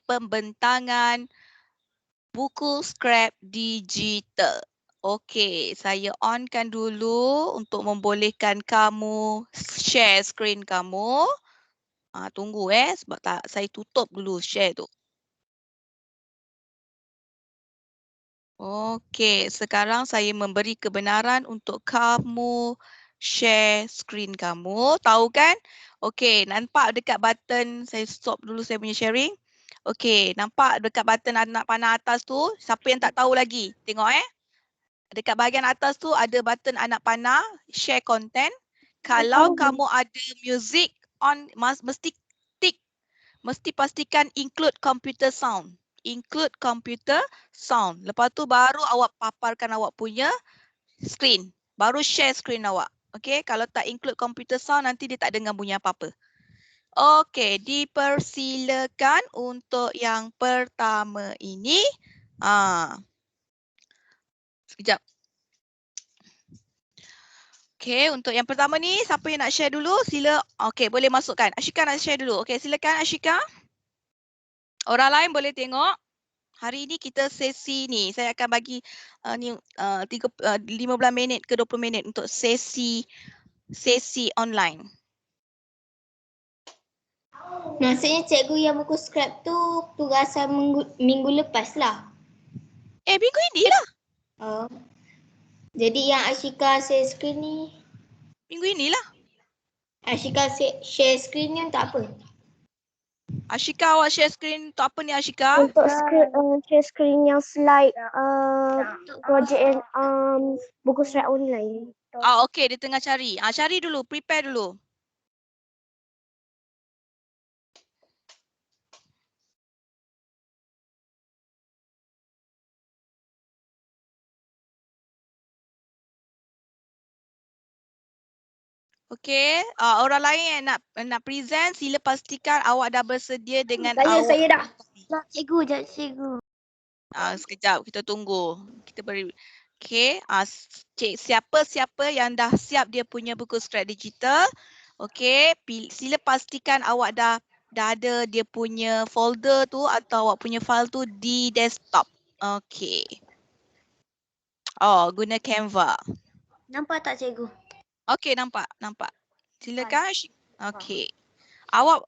pembentangan buku scrap digital. Okey, saya onkan dulu untuk membolehkan kamu share screen kamu. Tunggu sebab saya tutup dulu share tu. Okey, sekarang saya memberi kebenaran untuk kamu share screen kamu. Tahu kan? Okey, nampak dekat button, saya stop dulu saya punya sharing. Okey, nampak dekat button anak panah atas tu? Siapa yang tak tahu lagi? Tengok Dekat bahagian atas tu ada button anak panah, share content. Kalau kamu ada music on, mesti tick. Mesti pastikan include computer sound. Include computer sound. Lepas tu baru awak paparkan awak punya screen. Baru share screen awak. Okey, kalau tak include computer sound nanti dia tak dengar bunyi apa-apa. Okey, dipersilakan untuk yang pertama ini. Sekejap. Okey, untuk yang pertama ni siapa yang nak share dulu? Sila. Okey, boleh masukkan. Ashika nak share dulu. Okey, silakan Ashika. Orang lain boleh tengok. Hari ini kita sesi ni, saya akan bagi 15 minit ke 20 minit untuk sesi online. Maksudnya cikgu yang buku scrap tu tugasan minggu lepas lah. Minggu ini lah. Oh. Jadi yang Ashika share screen ni? Minggu inilah. Ashika share screen ni untuk apa? Ashika, awak share screen untuk apa ni Ashika? Untuk share screen yang slide projek yang buku surat online. Okey, dia tengah cari. Cari dulu, prepare dulu. Okey, orang lain yang nak present, sila pastikan awak dah bersedia dengan awak. Saya dah. Cikgu. Sekejap, kita tunggu. Kita beri. Okey, siapa-siapa yang dah siap dia punya buku scrap digital, okey, sila pastikan awak dah ada dia punya folder tu atau awak punya file tu di desktop. Okey. Guna Canva. Nampak tak cikgu? Okey, nampak. Silakan. Okey. Awak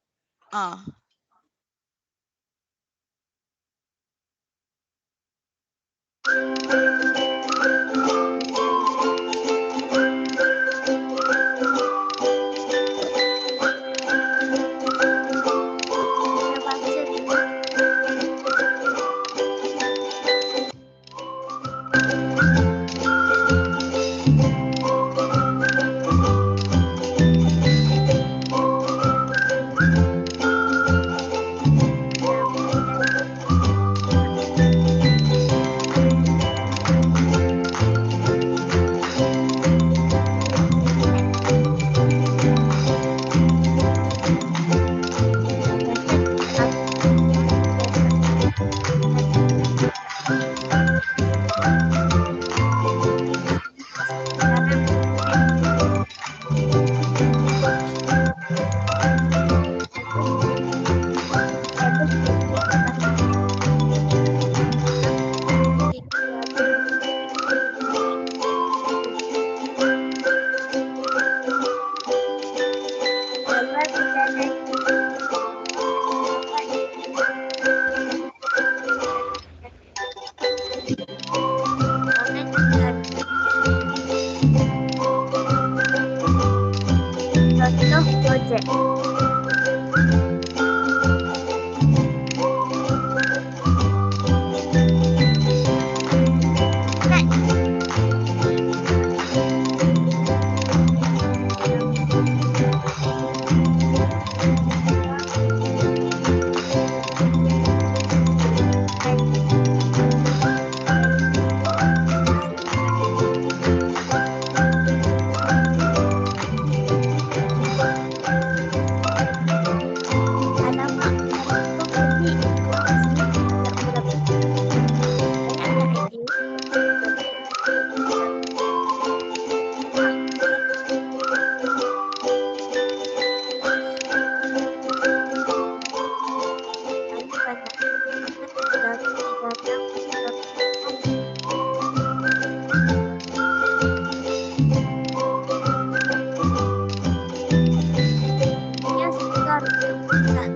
keluar dia mudah.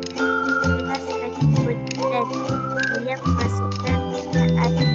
Kita sebagai konten dia memasukkan perkataan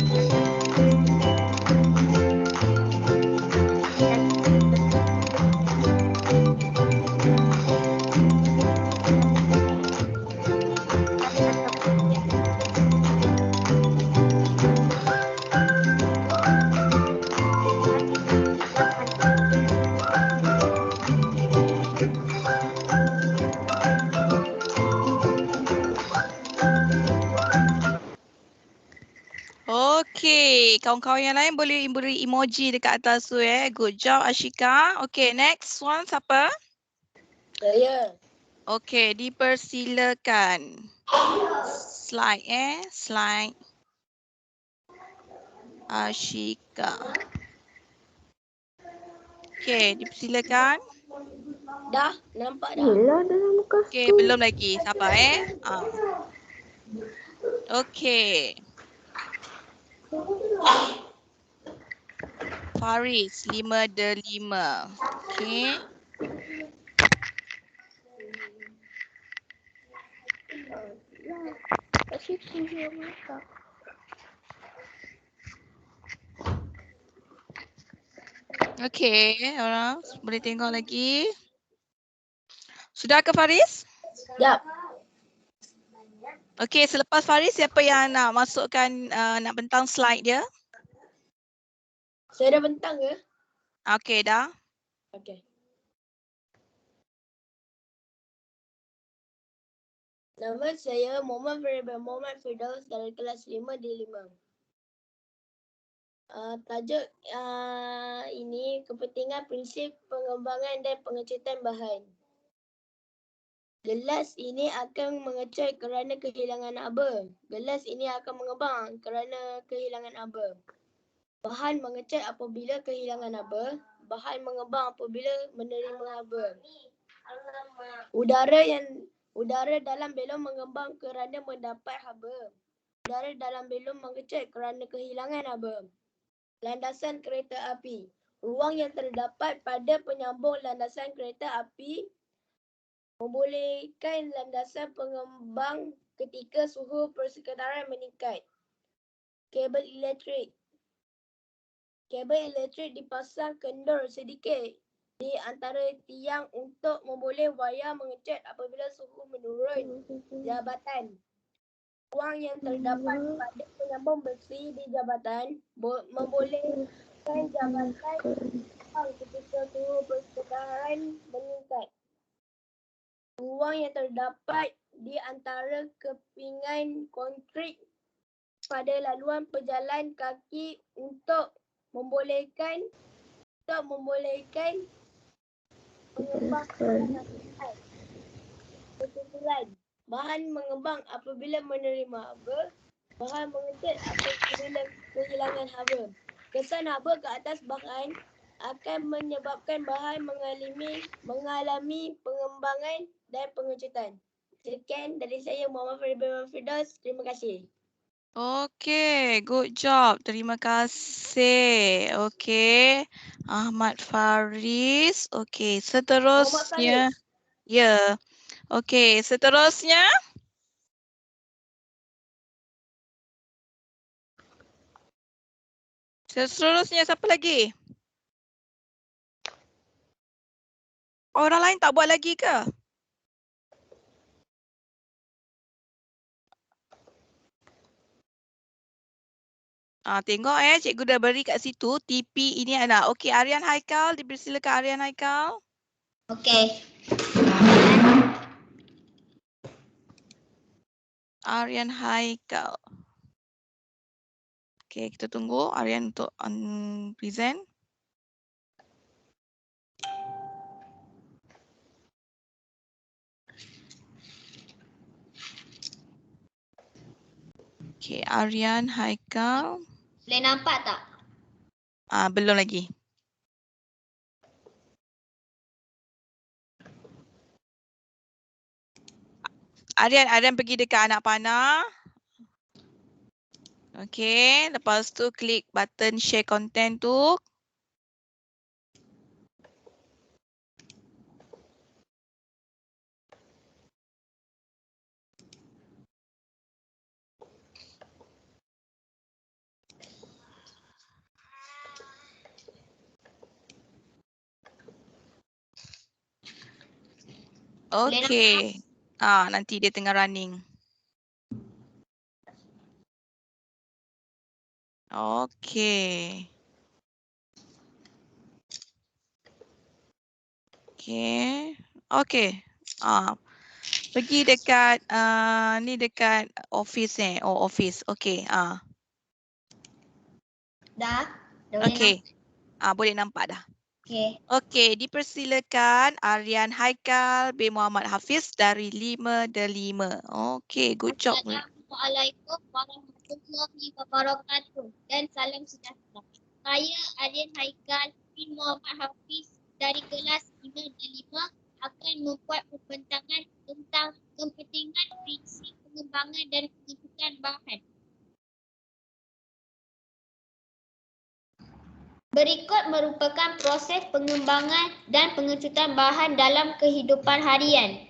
Okay, kawan-kawan yang lain boleh beri emoji dekat atas tu Good job Ashika. Okay, next one siapa? Saya. Okay, dipersilakan. Slide slide. Ashika. Okay, dipersilakan. Dah, nampak dah. Yelah dalam muka Okay, belum lagi. Sabar Okay. Faris, 5/5. Okay. Okay, orang boleh tengok lagi. Sudah ke Faris? Jap. Okay, selepas Faris, siapa yang nak masukkan, nak bentang slide dia? Saya dah bentang ke? Okay, dah. Okey. Nama saya Muhammad Firdaus dari kelas 5D5. Tajuk ini kepentingan prinsip pengembangan dan pengecetan bahan. Gelas ini akan mengecat kerana kehilangan haba. Gelas ini akan mengembang kerana kehilangan haba. Bahan mengecat apabila kehilangan haba. Bahan mengembang apabila menerima haba. Udara dalam belon mengembang kerana mendapat haba. Udara dalam belon mengecat kerana kehilangan haba. Landasan kereta api. Ruang yang terdapat pada penyambung landasan kereta api membolehkan landasan pengembang ketika suhu persekitaran meningkat. Kabel elektrik. Kabel elektrik dipasang kendur sedikit di antara tiang untuk memboleh wayar mengecat apabila suhu menurun. Jabatan. Ruang yang terdapat pada penyambung besi di jabatan membolehkan jabatan ketika suhu persekitaran meningkat. Ruang yang terdapat di antara kepingan konkrit pada laluan pejalan kaki untuk membolehkan pengembang kesimpulan. Bahan mengembang apabila menerima haba. Bahan mengecat apabila kehilangan haba. Kesan haba ke atas bahan akan menyebabkan bahan mengalami pengembangan dan pengecetan. Sekian dari saya Muhammad Firdaus. Terima kasih. Okay, good job. Terima kasih. Okay, Ahmad Faris. Okay, seterusnya. Ya. Okay, seterusnya. Seterusnya siapa lagi? Orang lain tak buat lagi ke? Tengok cikgu dah beri kat situ TP ini ada. Okey, Aryan Haikal, dipersilakan Aryan Haikal. Okey. Aryan Haikal. Okey, kita tunggu Aryan untuk present. Okey, Aryan Haikal. Boleh nampak tak? Belum lagi. Aryan pergi dekat anak panah. Okey, lepas tu klik button share content tu. Okey. Nanti dia tengah running. Okey. Okey. Okey. Pergi dekat ni dekat office ni. Oh, office. Okey. Dah? Dah boleh Okey. Boleh nampak dah. Okey. Okey, dipersilakan Aryan Haikal bin Muhammad Hafiz dari 5 Delima. Okey, good job. Assalamualaikum warahmatullahi wabarakatuh dan salam sejahtera. Saya Aryan Haikal bin Muhammad Hafiz dari kelas 5 dan 5 akan membuat pembentangan tentang kepentingan prinsip pengembangan dan pengecutan bahan. Berikut merupakan proses pengembangan dan pengecutan bahan dalam kehidupan harian.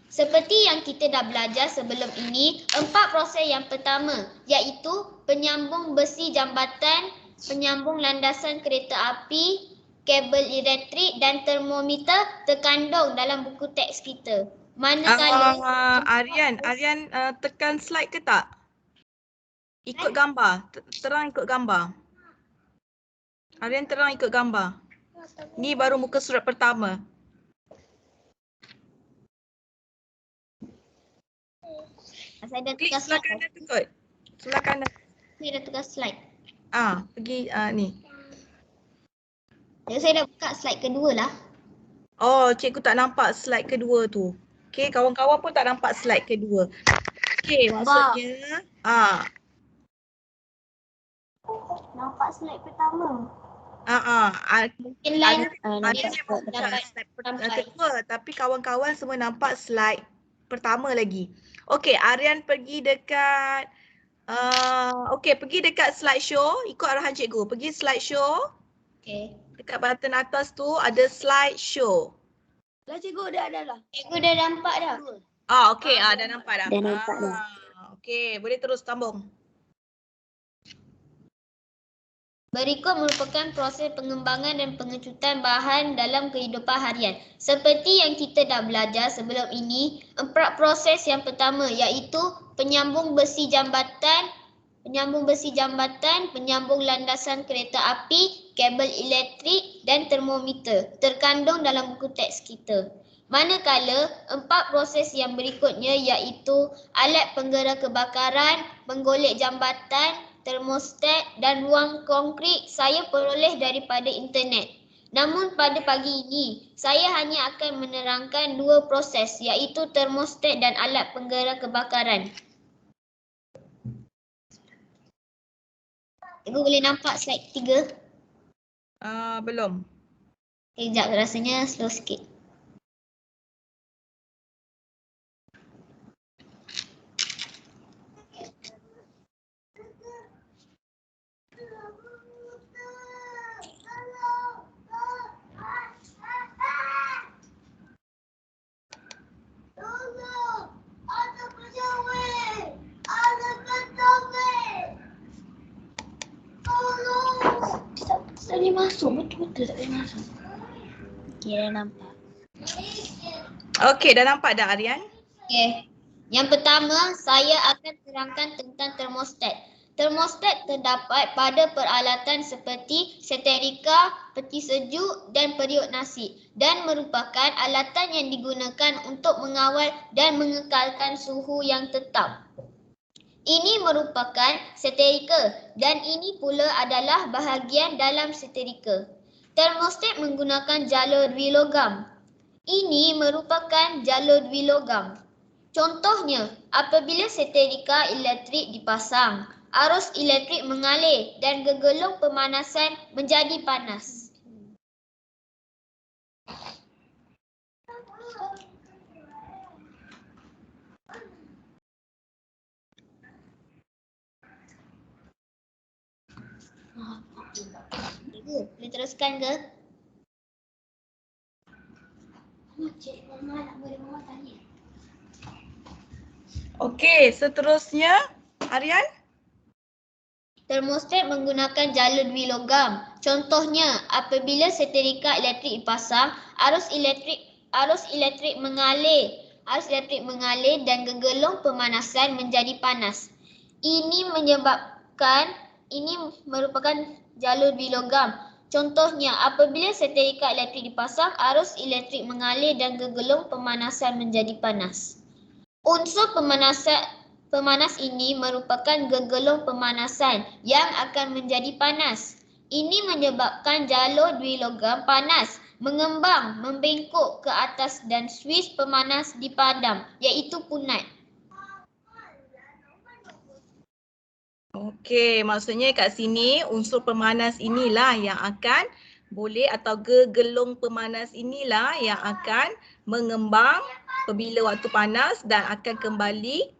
Seperti yang kita dah belajar sebelum ini, 4 proses yang pertama iaitu penyambung besi jambatan, penyambung landasan kereta api, kabel elektrik dan termometer terkandung dalam buku teks kita. Manakala Aryan tekan slide ke tak? Ikut gambar. Terang ikut gambar. Aryan terang ikut gambar. Ni baru muka surat pertama. saya dah Klik tukar sebelah slide. kanan tu kot. Sebelah kanan. Saya dah tukar slide. Pergi ni. Jadi saya dah buka slide kedua lah. Oh, cikgu tak nampak slide kedua tu. Okey, kawan-kawan pun tak nampak slide kedua. Okey, maksudnya Nampak slide pertama. Mungkin line Ada slide kedua, tapi kawan-kawan semua nampak slide pertama lagi. Okey, Aryan pergi dekat pergi dekat slideshow, ikut arahan cikgu. Pergi slideshow. Okey. Dekat button atas tu ada slideshow. Lah cikgu dah lah. Cikgu dah nampak dah. Okey, dah nampak dah. Dah nampak dah. Okey, boleh terus sambung. Berikut merupakan proses pengembangan dan pengecutan bahan dalam kehidupan harian. Seperti yang kita dah belajar sebelum ini, 4 proses yang pertama iaitu penyambung besi jambatan, penyambung landasan kereta api, kabel elektrik dan termometer terkandung dalam buku teks kita. Manakala 4 proses yang berikutnya iaitu alat penggerak kebakaran, penggolek jambatan, termostat dan ruang konkrit saya peroleh daripada internet. Namun pada pagi ini, saya hanya akan menerangkan 2 proses iaitu termostat dan alat penggerak kebakaran. Cikgu boleh nampak slide 3? Belum. Sekejap, rasanya slow sikit. Tak boleh masuk, betul-betul tak boleh masuk. Okey, dah nampak. Okey, dah nampak dah Aryan? Okey. Yang pertama, saya akan terangkan tentang termostat. Termostat terdapat pada peralatan seperti seterika, peti sejuk dan periuk nasi dan merupakan alatan yang digunakan untuk mengawal dan mengekalkan suhu yang tetap. Ini merupakan seterika dan ini pula adalah bahagian dalam seterika. Termostat menggunakan jalur dwilogam. Ini merupakan jalur dwilogam. Contohnya, apabila seterika elektrik dipasang, arus elektrik mengalir dan gegelung pemanasan menjadi panas. Cikgu, boleh teruskan ke? Cikgu, Mama nak boleh Mama tanya. Okey, seterusnya Aryan? Termostat menggunakan jalur dwilogam. Contohnya, apabila seterika elektrik dipasang, arus elektrik mengalir. Arus elektrik mengalir dan gegelung pemanasan menjadi panas. Ini merupakan jalur bilogam. Contohnya, apabila seterika elektrik dipasang, arus elektrik mengalir dan gegelung pemanasan menjadi panas. Unsur pemanas ini merupakan gegelung pemanasan yang akan menjadi panas. Ini menyebabkan jalur bilogam panas, mengembang, membengkok ke atas dan suis pemanas dipadam, iaitu punat. Okey, maksudnya kat sini unsur pemanas inilah yang akan boleh atau gegelung pemanas inilah yang akan mengembang apabila waktu panas dan akan kembali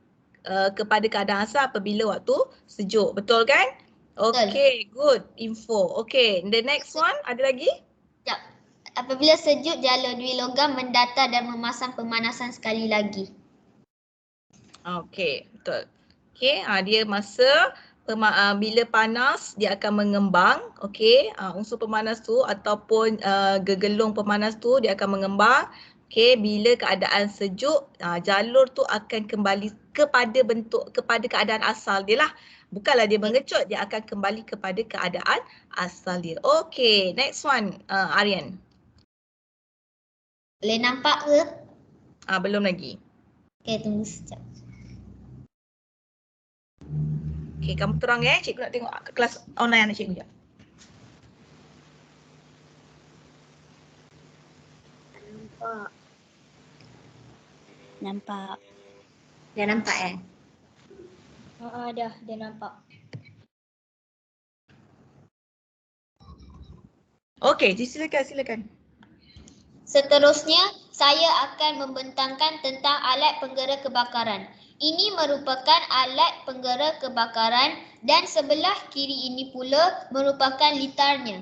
kepada keadaan asal apabila waktu sejuk. Betul kan? Okey, good info. Okey, the next one ada lagi? Sekejap. Apabila sejuk, jalur bilogam mendata dan memasang pemanasan sekali lagi. Okey, betul. Okey, dia masa bila panas dia akan mengembang. Okey, unsur pemanas tu ataupun gegelung pemanas tu dia akan mengembang. Okey, bila keadaan sejuk, jalur tu akan kembali kepada keadaan asal dia lah. Bukanlah dia mengecut, dia akan kembali kepada keadaan asal dia. Okey, next one, Aryan. Boleh nampak ke? Belum lagi. Okey, tunggu sekejap. Okey, kamu terang ya. Cikgu nak tengok kelas online anak cikgu. Nampak. Dah nampak Dah nampak. Okey, silakan. Seterusnya, saya akan membentangkan tentang alat penggera kebakaran. Ini merupakan alat penggera kebakaran dan sebelah kiri ini pula merupakan litarnya.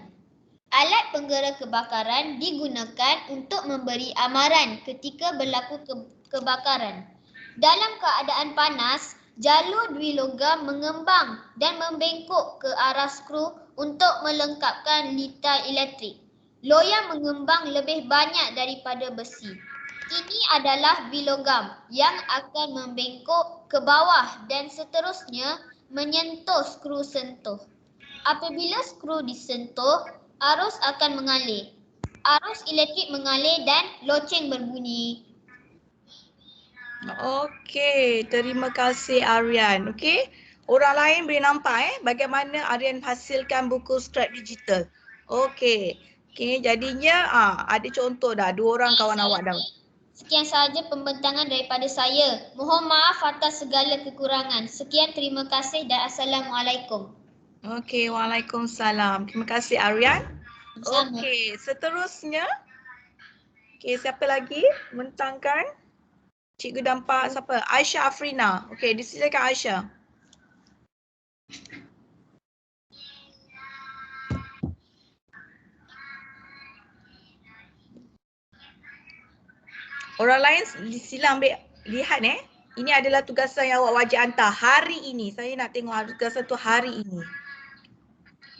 Alat penggera kebakaran digunakan untuk memberi amaran ketika berlaku kebakaran. Dalam keadaan panas, jalur bilogam mengembang dan membengkok ke arah skru untuk melengkapkan litar elektrik. Loyang mengembang lebih banyak daripada besi. Ini adalah bilogam yang akan membengkok ke bawah dan seterusnya menyentuh skru sentuh. Apabila skru disentuh, arus akan mengalir. Arus elektrik mengalir dan loceng berbunyi. Okey, terima kasih Aryan. Okey, orang lain boleh nampak bagaimana Aryan hasilkan buku scrap digital. Okey. Okey, jadinya ada contoh dah. 2 orang kawan awak dah. Sekian sahaja pembentangan daripada saya. Mohon maaf atas segala kekurangan. Sekian, terima kasih dan Assalamualaikum. Okey, Waalaikumsalam. Terima kasih Aryan. Sama. Okey, seterusnya. Okey, siapa lagi membentangkan? Cikgu nampak siapa? Aisyah Afrina. Okey, disilakan Aisyah. Orang lain sila ambil lihat Ini adalah tugasan yang awak wajib hantar hari ini. Saya nak tengok tugasan tu hari ini.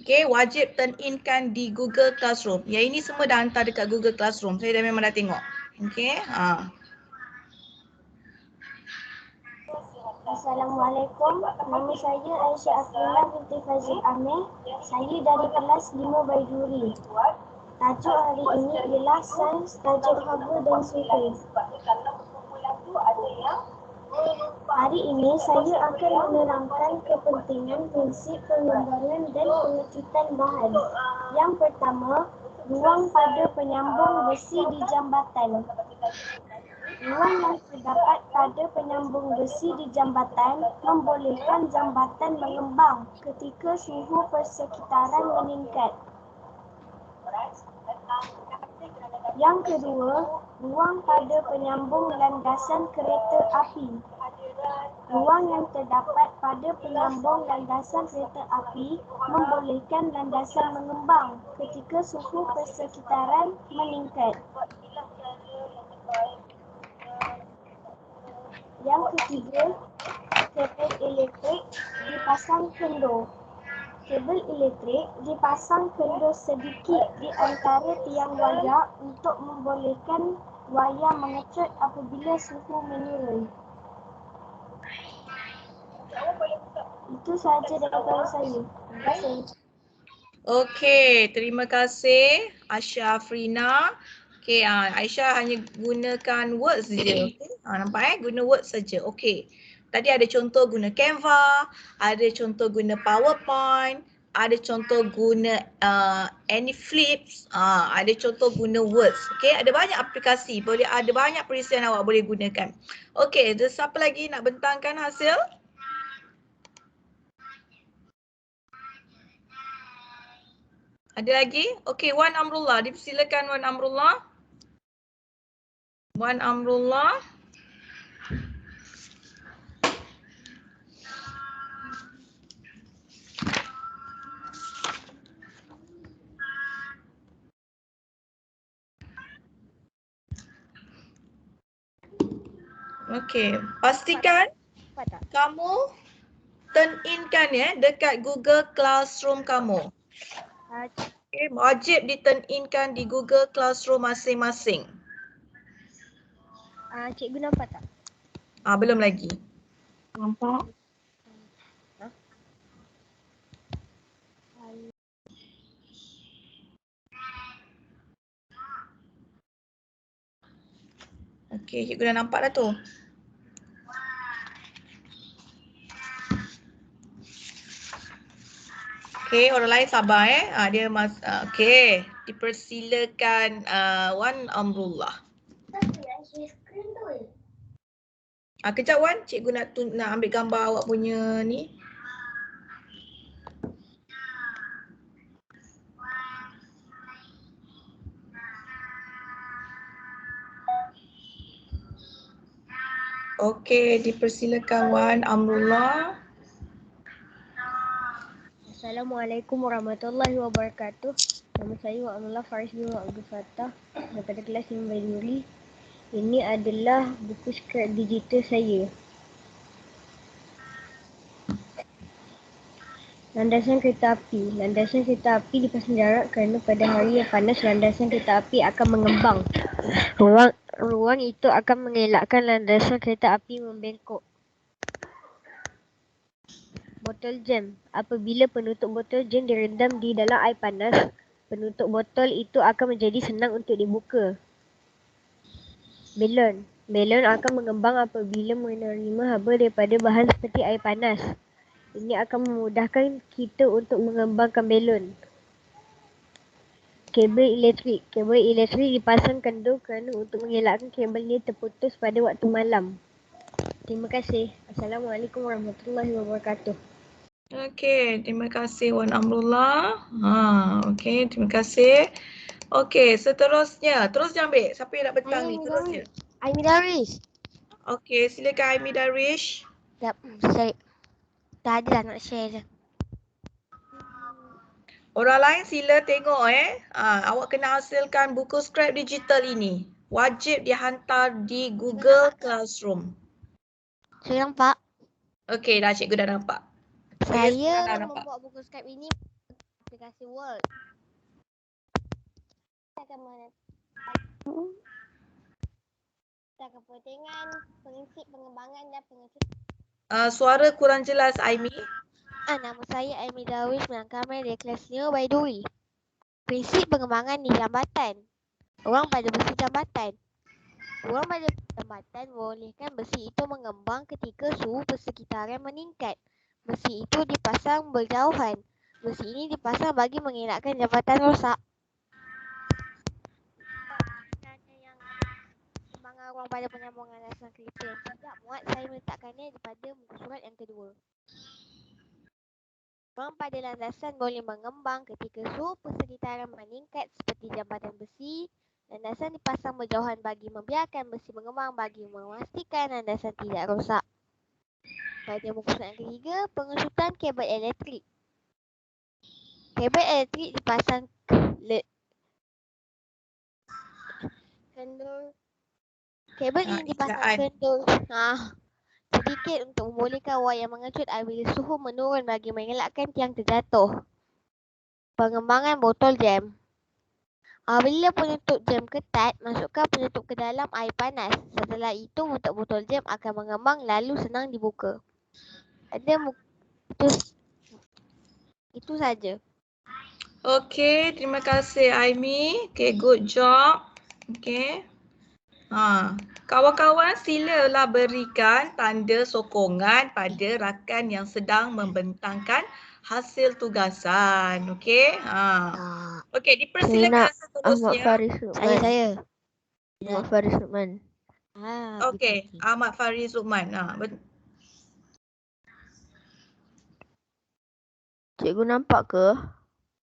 Okey, wajib turn in kan di Google Classroom. Yang ini semua dah hantar dekat Google Classroom. Saya dah memang dah tengok. Okey, Assalamualaikum. Nama saya Aisyah Afrina binti Fazil Amir. Saya dari kelas 5 Baiduri. Tajuk hari ini ialah Sains Tajuk Haba dan Suhu. Hari ini saya akan menerangkan kepentingan prinsip pengembangan dan pengecutan bahan. Yang pertama, ruang pada penyambung besi di jambatan. Ruang yang terdapat pada penyambung besi di jambatan membolehkan jambatan mengembang ketika suhu persekitaran meningkat. Yang kedua, ruang pada penyambung landasan kereta api. Ruang yang terdapat pada penyambung landasan kereta api membolehkan landasan mengembang ketika suhu persekitaran meningkat. Yang ketiga, kabel elektrik dipasang kendur. Kabel elektrik dipasang kendur sedikit di antara tiang wayar untuk membolehkan wayar mengecut apabila suhu menurun. Itu sahaja daripada saya. Terima kasih. Okey, terima kasih Aisyah Afrina. Okey, Aisyah hanya gunakan words saja. Okay? Nampak guna words saja. Okey. Tadi ada contoh guna Canva, ada contoh guna PowerPoint, ada contoh guna AnyFlips, ada contoh guna words. Okey, ada banyak aplikasi, boleh ada banyak perisian awak boleh gunakan. Okey, siapa lagi nak bentangkan hasil? Ada lagi? Okey, Wan Amrullah. Dipersilakan Wan Amrullah. Wan Amrullah. Okey, pastikan kamu turn in kan dekat Google Classroom kamu. Okey, wajib di turn in kan di Google Classroom masing-masing. Cikgu nampak tak? Belum lagi. Nampak. Okey, cikgu dah nampak dah tu. Okey, orang lain sabar dia okey, dipersilakan Wan Amrullah. Kejap Wan, cikgu nak ambil gambar awak punya ni. Okey, dipersilakan Wan Amrullah. Assalamualaikum warahmatullahi wabarakatuh. Nama saya Wak Amrullah Faris bin Abdul Fattah daripada kelas 5 Baiduri. Ini adalah buku skrip digital saya. Landasan kereta api. Landasan kereta api dipasang jarak kerana pada hari yang panas landasan kereta api akan mengembang. Ruang itu akan mengelakkan landasan kereta api membengkok. Botol jam. Apabila penutup botol jam direndam di dalam air panas, penutup botol itu akan menjadi senang untuk dibuka. Belon. Belon akan mengembang apabila menerima haba daripada bahan seperti air panas. Ini akan memudahkan kita untuk mengembangkan belon. Kabel elektrik. Kabel elektrik dipasang kendur kerana untuk mengelakkan kabelnya terputus pada waktu malam. Terima kasih. Assalamualaikum warahmatullahi wabarakatuh. Okey, terima kasih Wan Amrullah. Okey, terima kasih. Okey, seterusnya. Terus ambil. Siapa yang nak bentang ni? Terusnya. Aimi Darwish. Okey, silakan Aimi Darwish. Saya dah ada nak share je. Orang lain sila tengok awak kena hasilkan buku skrip digital ini. Wajib dihantar di Google Classroom. Saya nampak. Okey, dah cikgu dah nampak. Saya dah nampak. membuat buku skrip ini aplikasi Word. Saya akan menetapkan pentingan, prinsip pengembangan dan pengecualian. Suara kurang jelas Aimi. Nama saya Aimi Darwish Melangkamai dari kelas 5 Baiduri. Prinsip pengembangan di jambatan. Ruang pada besi jambatan. Ruang pada jambatan membolehkan besi itu mengembang ketika suhu persekitaran meningkat. Besi itu dipasang berjauhan. Besi ini dipasang bagi mengelakkan jambatan rosak. Kembangan ruang pada penyambungan landasan kereta yang tidak muat, saya meletakkannya pada muka surat yang kedua. Ruang pada landasan boleh mengembang ketika suhu persekitaran meningkat seperti jambatan besi. Landasan dipasang berjauhan bagi membiarkan besi mengembang bagi memastikan landasan tidak rosak. Pada muka surat yang ketiga, pengecutan kabel elektrik. Kabel elektrik dipasang kendur. Kabel ini dipasang kendur sedikit untuk membolehkan wayar mengecut apabila suhu menurun bagi mengelakkan tiang terjatuh. Pengembangan botol jam. Bila penutup jam ketat, masukkan penutup ke dalam air panas. Setelah itu, botol jam akan mengembang lalu senang dibuka. Itu saja. Okey, terima kasih Aimi. Okey, good job. Okey. Kawan-kawan silalah berikan tanda sokongan pada rakan yang sedang membentangkan hasil tugasan. Okey. Okey, dipersilakan Ahmad seterusnya. Faris Lukman. Saya. Ahmad Faris Lukman. Okey, Ahmad Faris Lukman. Cikgu nampak ke?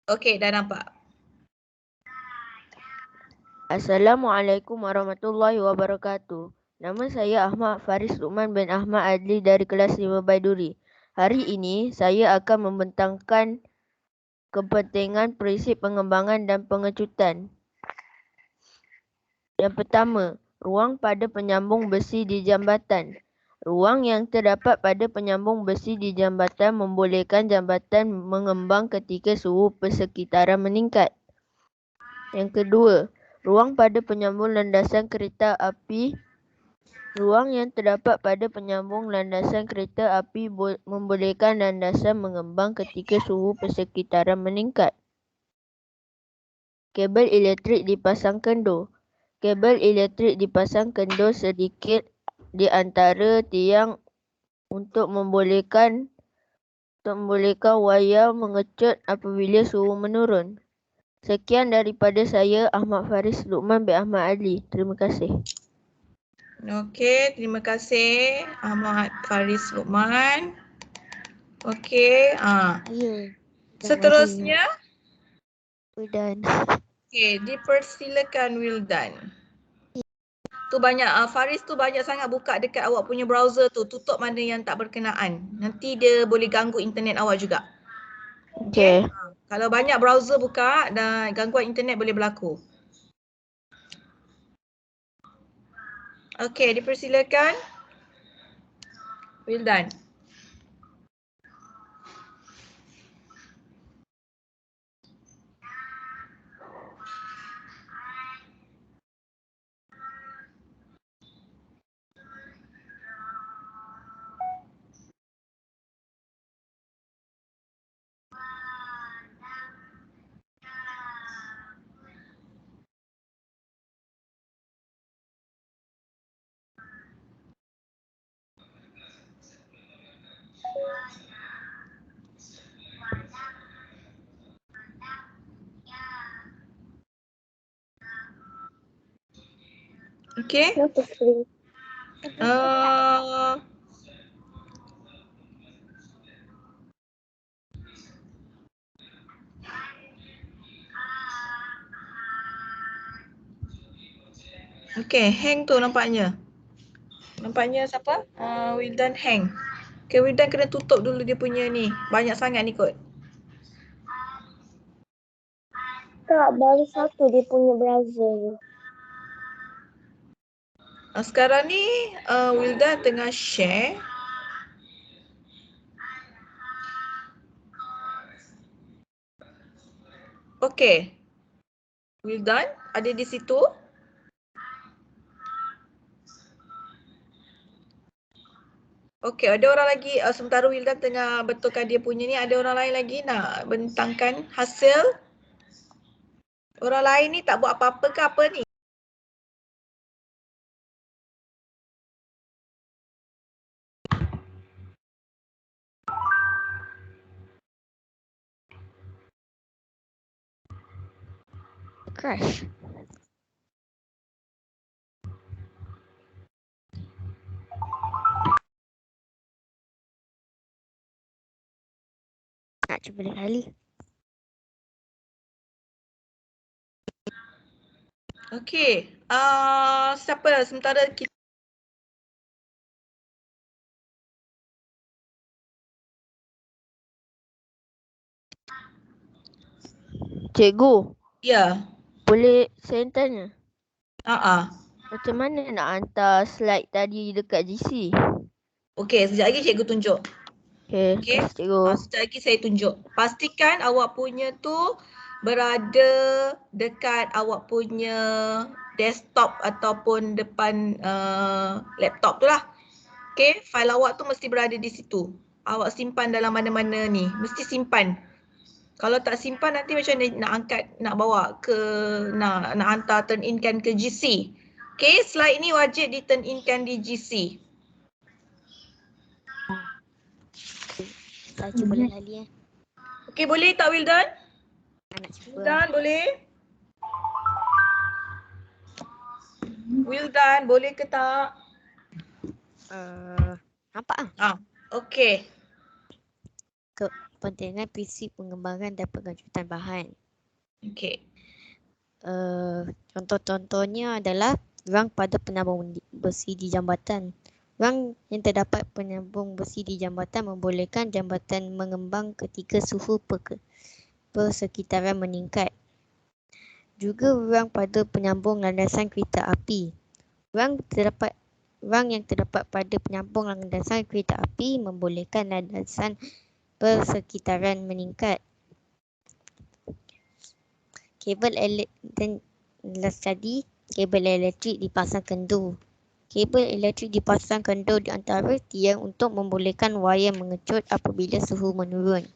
Okey, dah nampak. Assalamualaikum warahmatullahi wabarakatuh. Nama saya Ahmad Faris Lukman bin Ahmad Adli dari kelas 5 Baiduri. Hari ini saya akan membentangkan kepentingan prinsip pengembangan dan pengecutan. Yang pertama, ruang pada penyambung besi di jambatan. Ruang yang terdapat pada penyambung besi di jambatan membolehkan jambatan mengembang ketika suhu persekitaran meningkat. Yang kedua, ruang pada penyambung landasan kereta api. Ruang yang terdapat pada penyambung landasan kereta api membolehkan landasan mengembang ketika suhu persekitaran meningkat. Kabel elektrik dipasang kendur. Kabel elektrik dipasang kendur sedikit di antara tiang untuk membolehkan wayar mengecut apabila suhu menurun. Sekian daripada saya, Ahmad Faris Lukman bin Ahmad Adli. Terima kasih. Okey, terima kasih Ahmad Faris Lukman. Okey, seterusnya. Wildan. Okey, dipersilakan Wildan. Tu banyak Faris tu banyak sangat buka dekat awak punya browser tu, tutup mana yang tak berkenaan. Nanti dia boleh ganggu internet awak juga. Okey. Kalau banyak browser buka dan gangguan internet boleh berlaku. Okey, dipersilakan Wildan. Okey. Okey, hang tu nampaknya. Nampaknya siapa? Wildan hang. Okey, Wildan kena tutup dulu dia punya ni. Banyak sangat ni kot. Tak, baru satu dia punya browser. Sekarang ni Wildan tengah share. Okey. Wildan ada di situ? Okey, ada orang lagi sementara Wildan tengah betulkan dia punya ni, ada orang lain lagi nak bentangkan hasil? Orang lain ni tak buat apa-apa ke apa ni? Crash. Nak cuba kali. Okey. Siapa sementara kita Cikgu. Ya. Boleh saya tanya? Macam mana nak hantar slide tadi dekat GC? Okey, sekejap lagi cikgu tunjuk. Okey, cikgu. Sekejap lagi saya tunjuk. Pastikan awak punya tu berada dekat awak punya desktop ataupun depan laptop tu lah. Okay, file awak tu mesti berada di situ. Awak simpan dalam mana-mana ni, mesti simpan. Kalau tak simpan nanti macam mana nak angkat, nak bawa ke, nak hantar turn in kan ke GC. Okay, slide ni wajib di turn in kan di GC. Saya cuba lali Okay, boleh tak Wildan? Nak cuba. Wildan boleh? Wildan boleh ke tak? Nampak ah? Okay. Kepentingan prinsip pengembangan dan pengecutan bahan. Okay. Contoh-contohnya adalah ruang pada penyambung besi di jambatan. Ruang yang terdapat penyambung besi di jambatan membolehkan jambatan mengembang ketika suhu persekitaran meningkat. Juga ruang pada penyambung landasan kereta api. Ruang yang terdapat pada penyambung landasan kereta api membolehkan landasan persekitaran meningkat. Kabel elektrik dipasang kendur. Kabel elektrik dipasang kendur di antara tiang untuk membolehkan wayar mengecut apabila suhu menurun.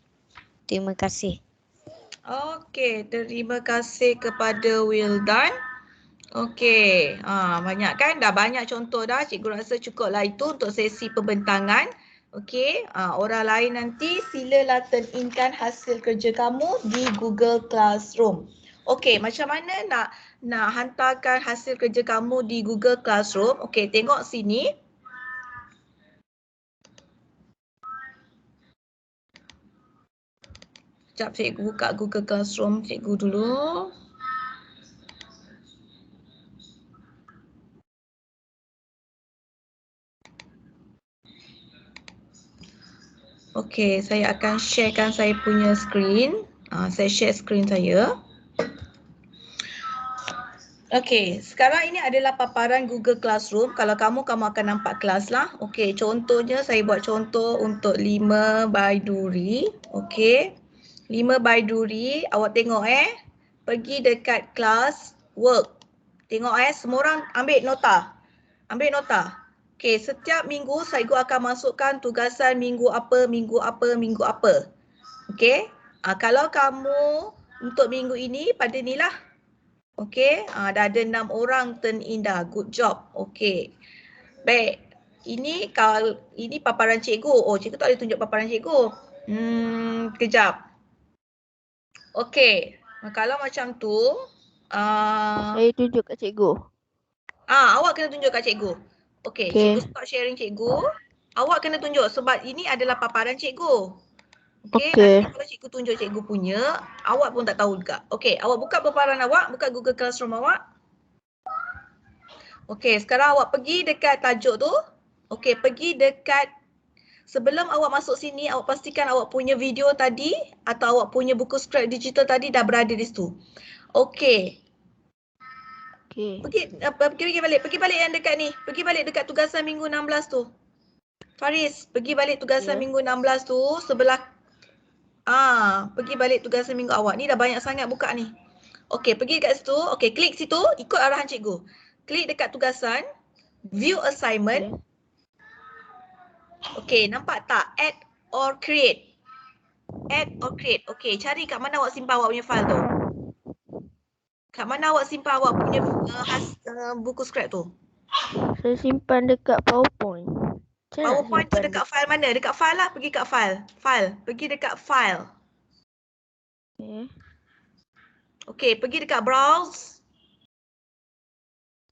Terima kasih. Okey, terima kasih kepada Wildan. Okey, banyak kan? Dah banyak contoh dah. Cikgu rasa cukuplah itu untuk sesi pembentangan. Okey, orang lain nanti silalah turn in-kan hasil kerja kamu di Google Classroom. Okey, macam mana nak hantarkan hasil kerja kamu di Google Classroom? Okey, tengok sini. Sekejap cikgu buka Google Classroom cikgu dulu. Okey, saya akan sharekan saya punya screen. Saya share screen saya. Okey, sekarang ini adalah paparan Google Classroom. Kalau kamu akan nampak kelas lah. Okey, contohnya saya buat contoh untuk 5 Baiduri. Okey. 5 Baiduri, awak tengok pergi dekat kelas work. Tengok semua orang ambil nota. Ambil nota. Okey, setiap minggu cikgu akan masukkan tugasan minggu apa, minggu apa, minggu apa. Okey. Kalau kamu untuk minggu ini pada ni lah. Okey, dah ada 6 orang turn in dah. Good job. Okey. Baik. Ini paparan cikgu. Oh, cikgu tak boleh tunjuk paparan cikgu. Kejap. Okey. Kalau macam tu, Saya tunjuk kat cikgu. awak kena tunjuk kat cikgu. Okey, Okey. cikgu stop sharing cikgu. Awak kena tunjuk sebab ini adalah paparan cikgu. Okey, Okey. nanti kalau cikgu tunjuk cikgu punya, awak pun tak tahu juga. Okey, awak buka paparan awak, buka Google Classroom awak. Okey, sekarang awak pergi dekat tajuk tu. Okey, pergi dekat, sebelum awak masuk sini, awak pastikan awak punya video tadi atau awak punya buku skrip digital tadi dah berada di situ. Okey. Okey. Pergi balik yang dekat ni. Pergi balik dekat tugasan minggu 16 tu. Faris, pergi balik tugasan minggu 16 tu sebelah pergi balik tugasan minggu awak. Ni dah banyak sangat buka ni. Okey, pergi dekat situ. Okey, klik situ, ikut arahan cikgu. Klik dekat tugasan, view assignment. Okey, nampak tak? Add or create. Add or create. Okey, cari kat mana awak simpan awak punya file tu. Kat mana awak simpan awak punya buku skrip tu? Saya simpan dekat PowerPoint. PowerPoint tu dekat file mana? Dekat file lah, pergi kat file. File, pergi dekat file. Okey. Okey, pergi dekat browse.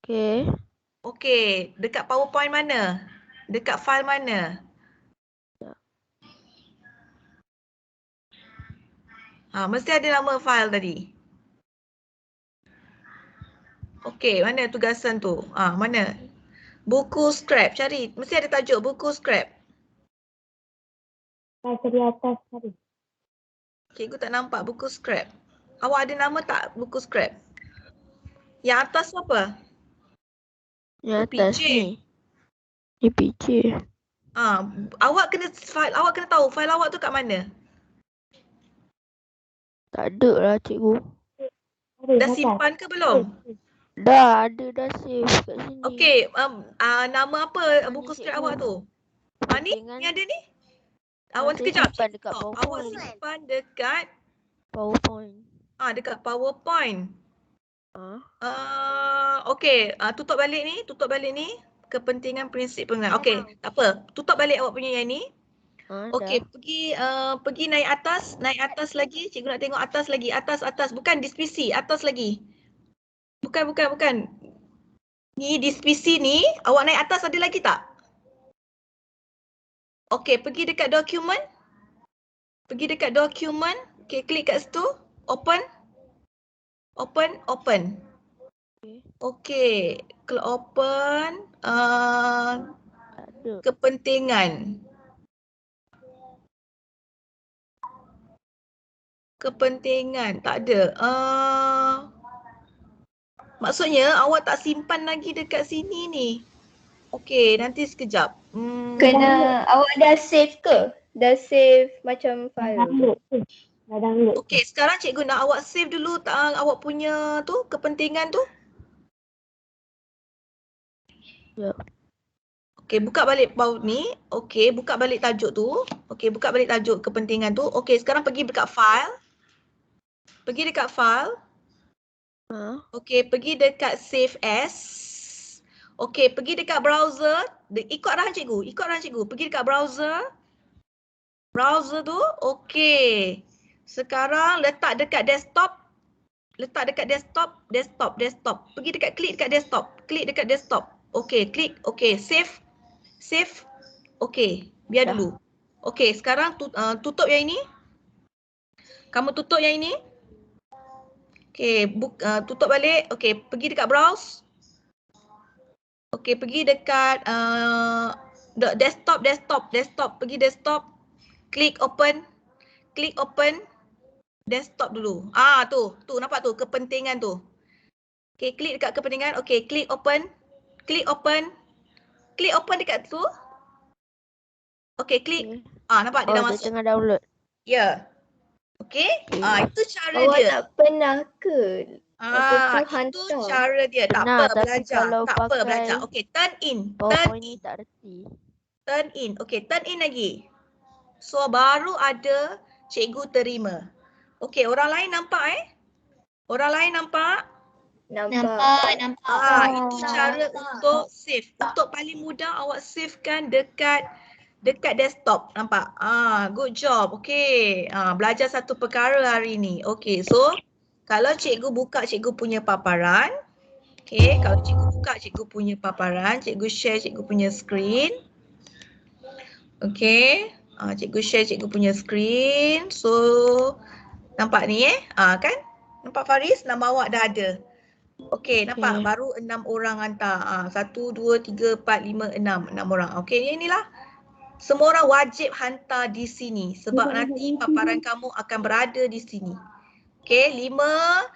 Okey. Okey, dekat PowerPoint mana? Dekat file mana? Mesti ada nama file tadi. Okey, mana tugasan tu? Mana? Buku scrap, cari. Mesti ada tajuk buku scrap. Di atas tadi. Cikgu tak nampak buku scrap. Awak ada nama tak buku scrap? Yang atas tu apa? Yang atas PJ. ni. Ni PJ. Awak kena tahu file awak tu kat mana? Tak ada lah cikgu. Dah simpan ke belum? Dah ada dah save kat sini. Okey, nama apa Mana buku skrip cikgu? awak tu? Ni Kepentingan yang ada ni? saya Sekejap. simpan dekat Stop. Awak PowerPoint. simpan dekat PowerPoint. dekat PowerPoint. Ah, Okey, tutup balik ni. Kepentingan prinsip pengenalan. Okey, tak apa. Tutup balik awak punya yang ni. Okey, dah. pergi naik atas lagi. Cikgu nak tengok atas lagi. Atas. Bukan dispisi, atas lagi. Bukan. Ni dispisi ni, awak naik atas ada lagi tak? Okey, pergi dekat dokumen. Okey, klik kat situ. Open. Okey, klik open. Tak ada. Kepentingan. Tak ada. Maksudnya awak tak simpan lagi dekat sini ni. Okey, nanti sekejap. Kena awak dah save ke? Dah save macam file? Dah download. Okey, sekarang cikgu nak awak save dulu awak punya tu, kepentingan tu. Ya. Okey, buka balik ni. Okey, buka balik tajuk tu. Okey, buka balik tajuk kepentingan tu. Okey, sekarang pergi dekat file. Okey, pergi dekat save as. Okey, pergi dekat browser. Ikut arahan cikgu. Pergi dekat browser. Browser tu, okey. Sekarang letak dekat desktop. Desktop. Pergi dekat klik dekat desktop. Okey, klik. Okey, save. Okey, biar dulu. Okey, sekarang tutup yang ini. Kamu tutup yang ini. Okey, tutup balik. Okey, pergi dekat browse. Okey, pergi dekat desktop. Pergi desktop. Klik open. Desktop dulu. Tu nampak tu kepentingan tu. Okey, klik dekat kepentingan. Okey, klik open. Klik open dekat tu. Okey, klik. Nampak dia dah masuk. Dia tengah download. Ya. Okey. Itu cara Awak dia. tak pernah ke? Apa tu Itu hantar? cara dia. Tak Pernah, apa tapi belajar. kalau Tak apa pakai belajar. Okey, turn in. PowerPoint ni tak reti. Okey, turn in lagi. So baru ada cikgu terima. Okey, orang lain nampak Nampak. Itu cara untuk save. Untuk paling mudah awak savekan dekat desktop. Nampak? Good job. Okey. Belajar satu perkara hari ni. Okey, so kalau cikgu buka cikgu punya paparan. Okey, kalau cikgu buka cikgu punya paparan, cikgu share cikgu punya screen. Okey. Cikgu share cikgu punya screen. So nampak ni kan? Nampak Faris? Nama awak dah ada. Okey, nampak baru 6 orang hantar. 1, 2, 3, 4, 5, 6. 6 orang. Okey, inilah. Semua orang wajib hantar di sini. Sebab nanti paparan kamu akan berada di sini. Okey, 5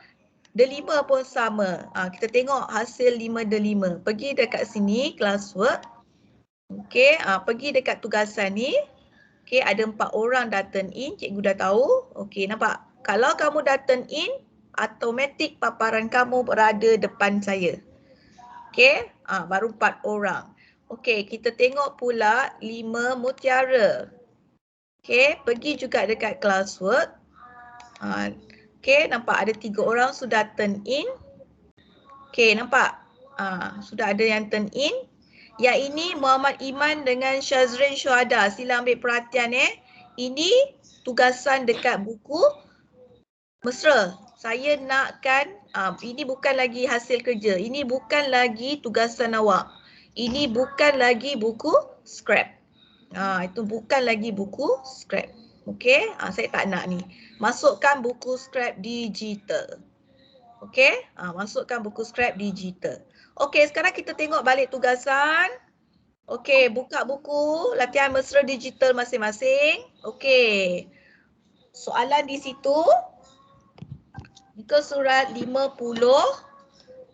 delima pun sama. Kita tengok hasil 5 delima. Pergi dekat sini, classwork. Okey, pergi dekat tugasan ni. Okey, ada 4 orang dah turn in. Cikgu dah tahu. Okey, nampak? Kalau kamu dah turn in, automatik paparan kamu berada depan saya. Okey, baru 4 orang. Okey, kita tengok pula 5 mutiara. Okey, pergi juga dekat classwork. Okey, nampak ada 3 orang sudah turn in. Okey, nampak? Sudah ada yang turn in. Yang ini Muhammad Iman dengan Syazrin Syuhada. Sila ambil perhatian Ini tugasan dekat buku mesra. Saya nakkan, ini bukan lagi hasil kerja. Ini bukan lagi tugasan awak. Ini bukan lagi buku scrap. Itu bukan lagi buku scrap. Okey, saya tak nak ni. Masukkan buku scrap digital. Okey, masukkan buku scrap digital. Okey, sekarang kita tengok balik tugasan. Okey, buka buku latihan mesra digital masing-masing. Okey. Soalan di situ. Muka surat 50.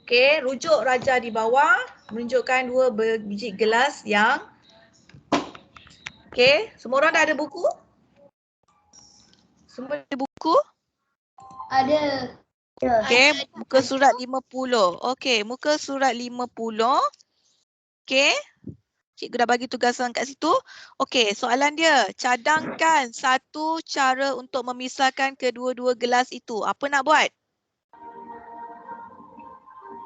Okey, rujuk raja di bawah menunjukkan 2 biji gelas yang okey, semua orang dah ada buku? Semua ada buku? Ada. Okey, muka surat 50. Okey, muka surat 50. Okey. Cikgu dah bagi tugasan kat situ. Okey, soalan dia. Cadangkan satu cara untuk memisahkan kedua-dua gelas itu. Apa nak buat?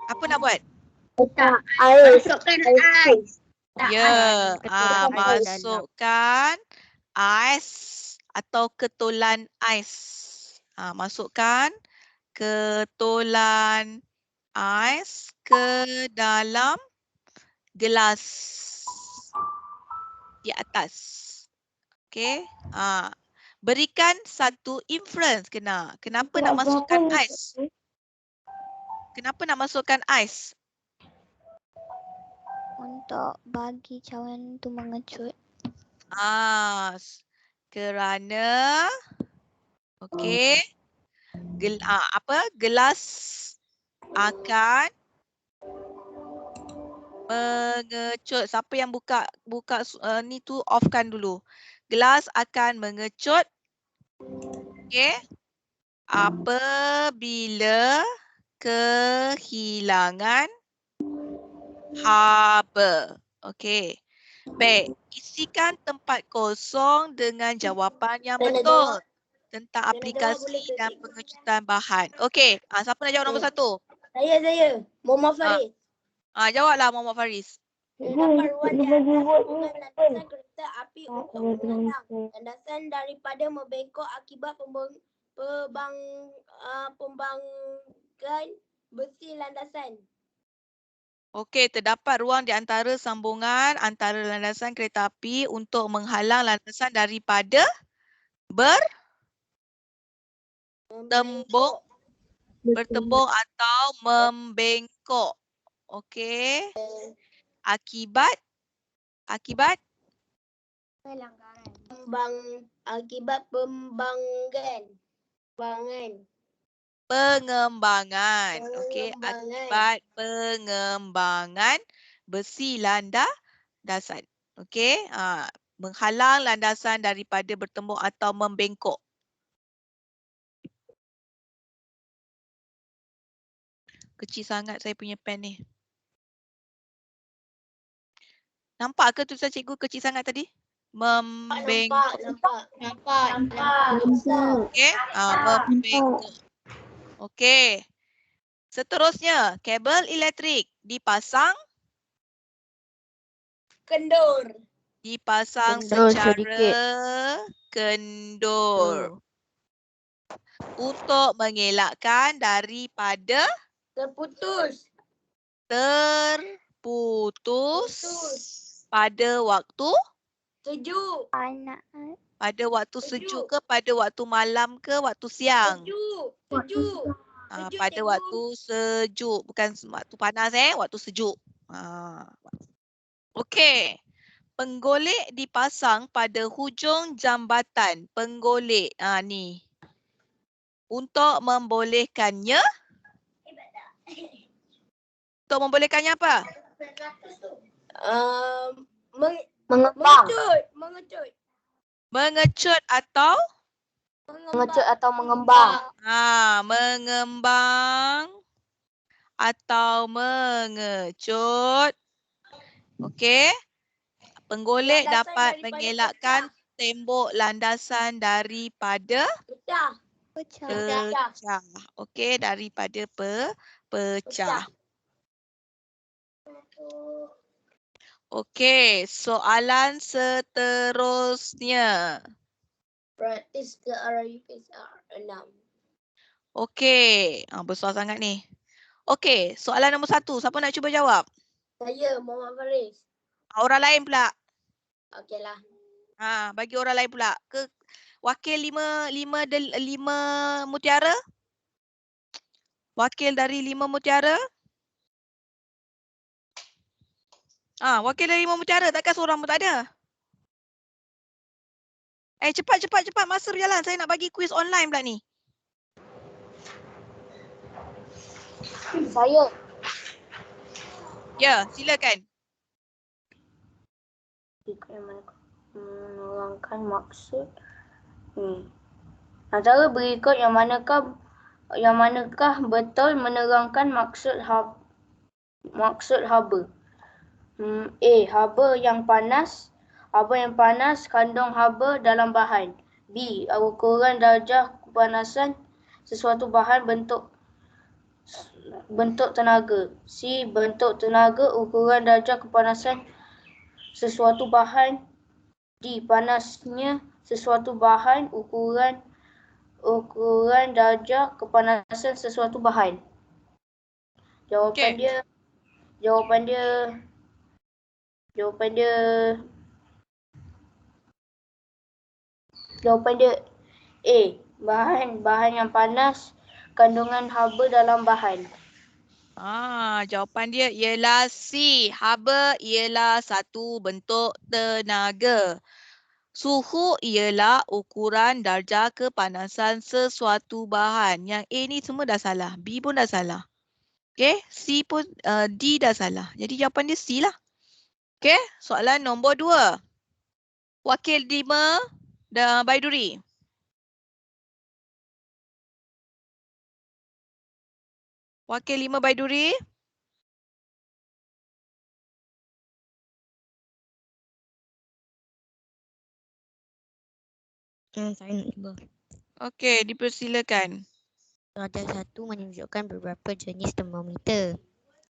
Apa nak buat? Ais. Masukkan Ais. Ya, ketulan ais masukkan ais atau ketulan ais. Masukkan ketulan ais ke dalam gelas di atas. Okey. Berikan satu inference kena. Kenapa nak masukkan ais? Kenapa nak masukkan ais? Untuk bagi cawan tu mengecut. Kerana okey. Gelas akan mengecut. Siapa yang buka ni tu offkan dulu. Gelas akan mengecut. Okey. Apabila kehilangan haba. Okey. Baik, isikan tempat kosong dengan jawapan yang betul tentang aplikasi dan pengecutan bahan. Okey, siapa nak jawab nombor 1? Saya. Muhammad Faris. Jawablah Muhammad Faris. Terdapat ruang di atas hubungan landasan kereta api untuk menghalang landasan daripada membengkok akibat pembangkangan besi landasan. Okey, terdapat ruang di antara sambungan antara landasan kereta api untuk menghalang landasan daripada bertembung atau membengkok. Okey. Akibat Akibat pengembangan. Okey, akibat pengembangan besi landasan. Okey, menghalang landasan daripada bertembung atau membengkok. Kecil sangat saya punya pen ni. Nampak ke tulisan cikgu kecil sangat tadi? Membengkok. Nampak. Okey, membengkok. Okey. Seterusnya, kabel elektrik dipasang kendur. Kendur secara sedikit. kendur untuk mengelakkan daripada Terputus. pada waktu Sejuk. pada waktu sejuk ke pada waktu malam ke waktu siang? Sejuk. Pada cikgu. waktu sejuk, bukan waktu panas waktu sejuk. Okey. Penggolek dipasang pada hujung jambatan. Penggolek ni. Untuk membolehkannya apa? Mengembang. Mengecut. Mengecut atau Mengecut atau mengembang. mengembang atau mengecut. Okey. Penggolek Landasan dapat daripada mengelakkan tembok landasan daripada pecah. Okey, daripada pecah. Okey, soalan seterusnya. Praktis ke RUPSR 6. Okey, besar sangat ni. Okey, soalan nombor 1. Siapa nak cuba jawab? Saya Muhammad Faris. Orang lain pula. Okeylah. Bagi orang lain pula. Wakil 5 mutiara? Wakil dari 5 mutiara? Wakil dari 5 mutiara, takkan seorang pun tak ada? Cepat. Masa berjalan. Saya nak bagi kuis online pula ni. Saya. Ya, silakan. Menerangkan maksud. Antara berikut yang manakah Yang manakah betul menerangkan maksud haba? A. Haba yang panas. Haba yang panas kandung haba dalam bahan. B. Ukuran darjah kepanasan sesuatu bahan bentuk tenaga. C. Bentuk tenaga ukuran darjah kepanasan sesuatu bahan. D. Panasnya sesuatu bahan ukuran darjah kepanasan sesuatu bahan. Jawapan dia A. Bahan yang panas kandungan haba dalam bahan. Jawapan dia ialah C. Haba ialah satu bentuk tenaga. Suhu ialah ukuran darjah kepanasan sesuatu bahan. Yang A ni semua dah salah. B pun dah salah. Okay. C pun D dah salah. Jadi jawapan dia C lah. Okay. Soalan nombor 2. Wakil 5 dan Baiduri. Wakil 5 Baiduri. Saya nak cuba. Okey, dipersilakan. Soalan 1 menunjukkan beberapa jenis termometer.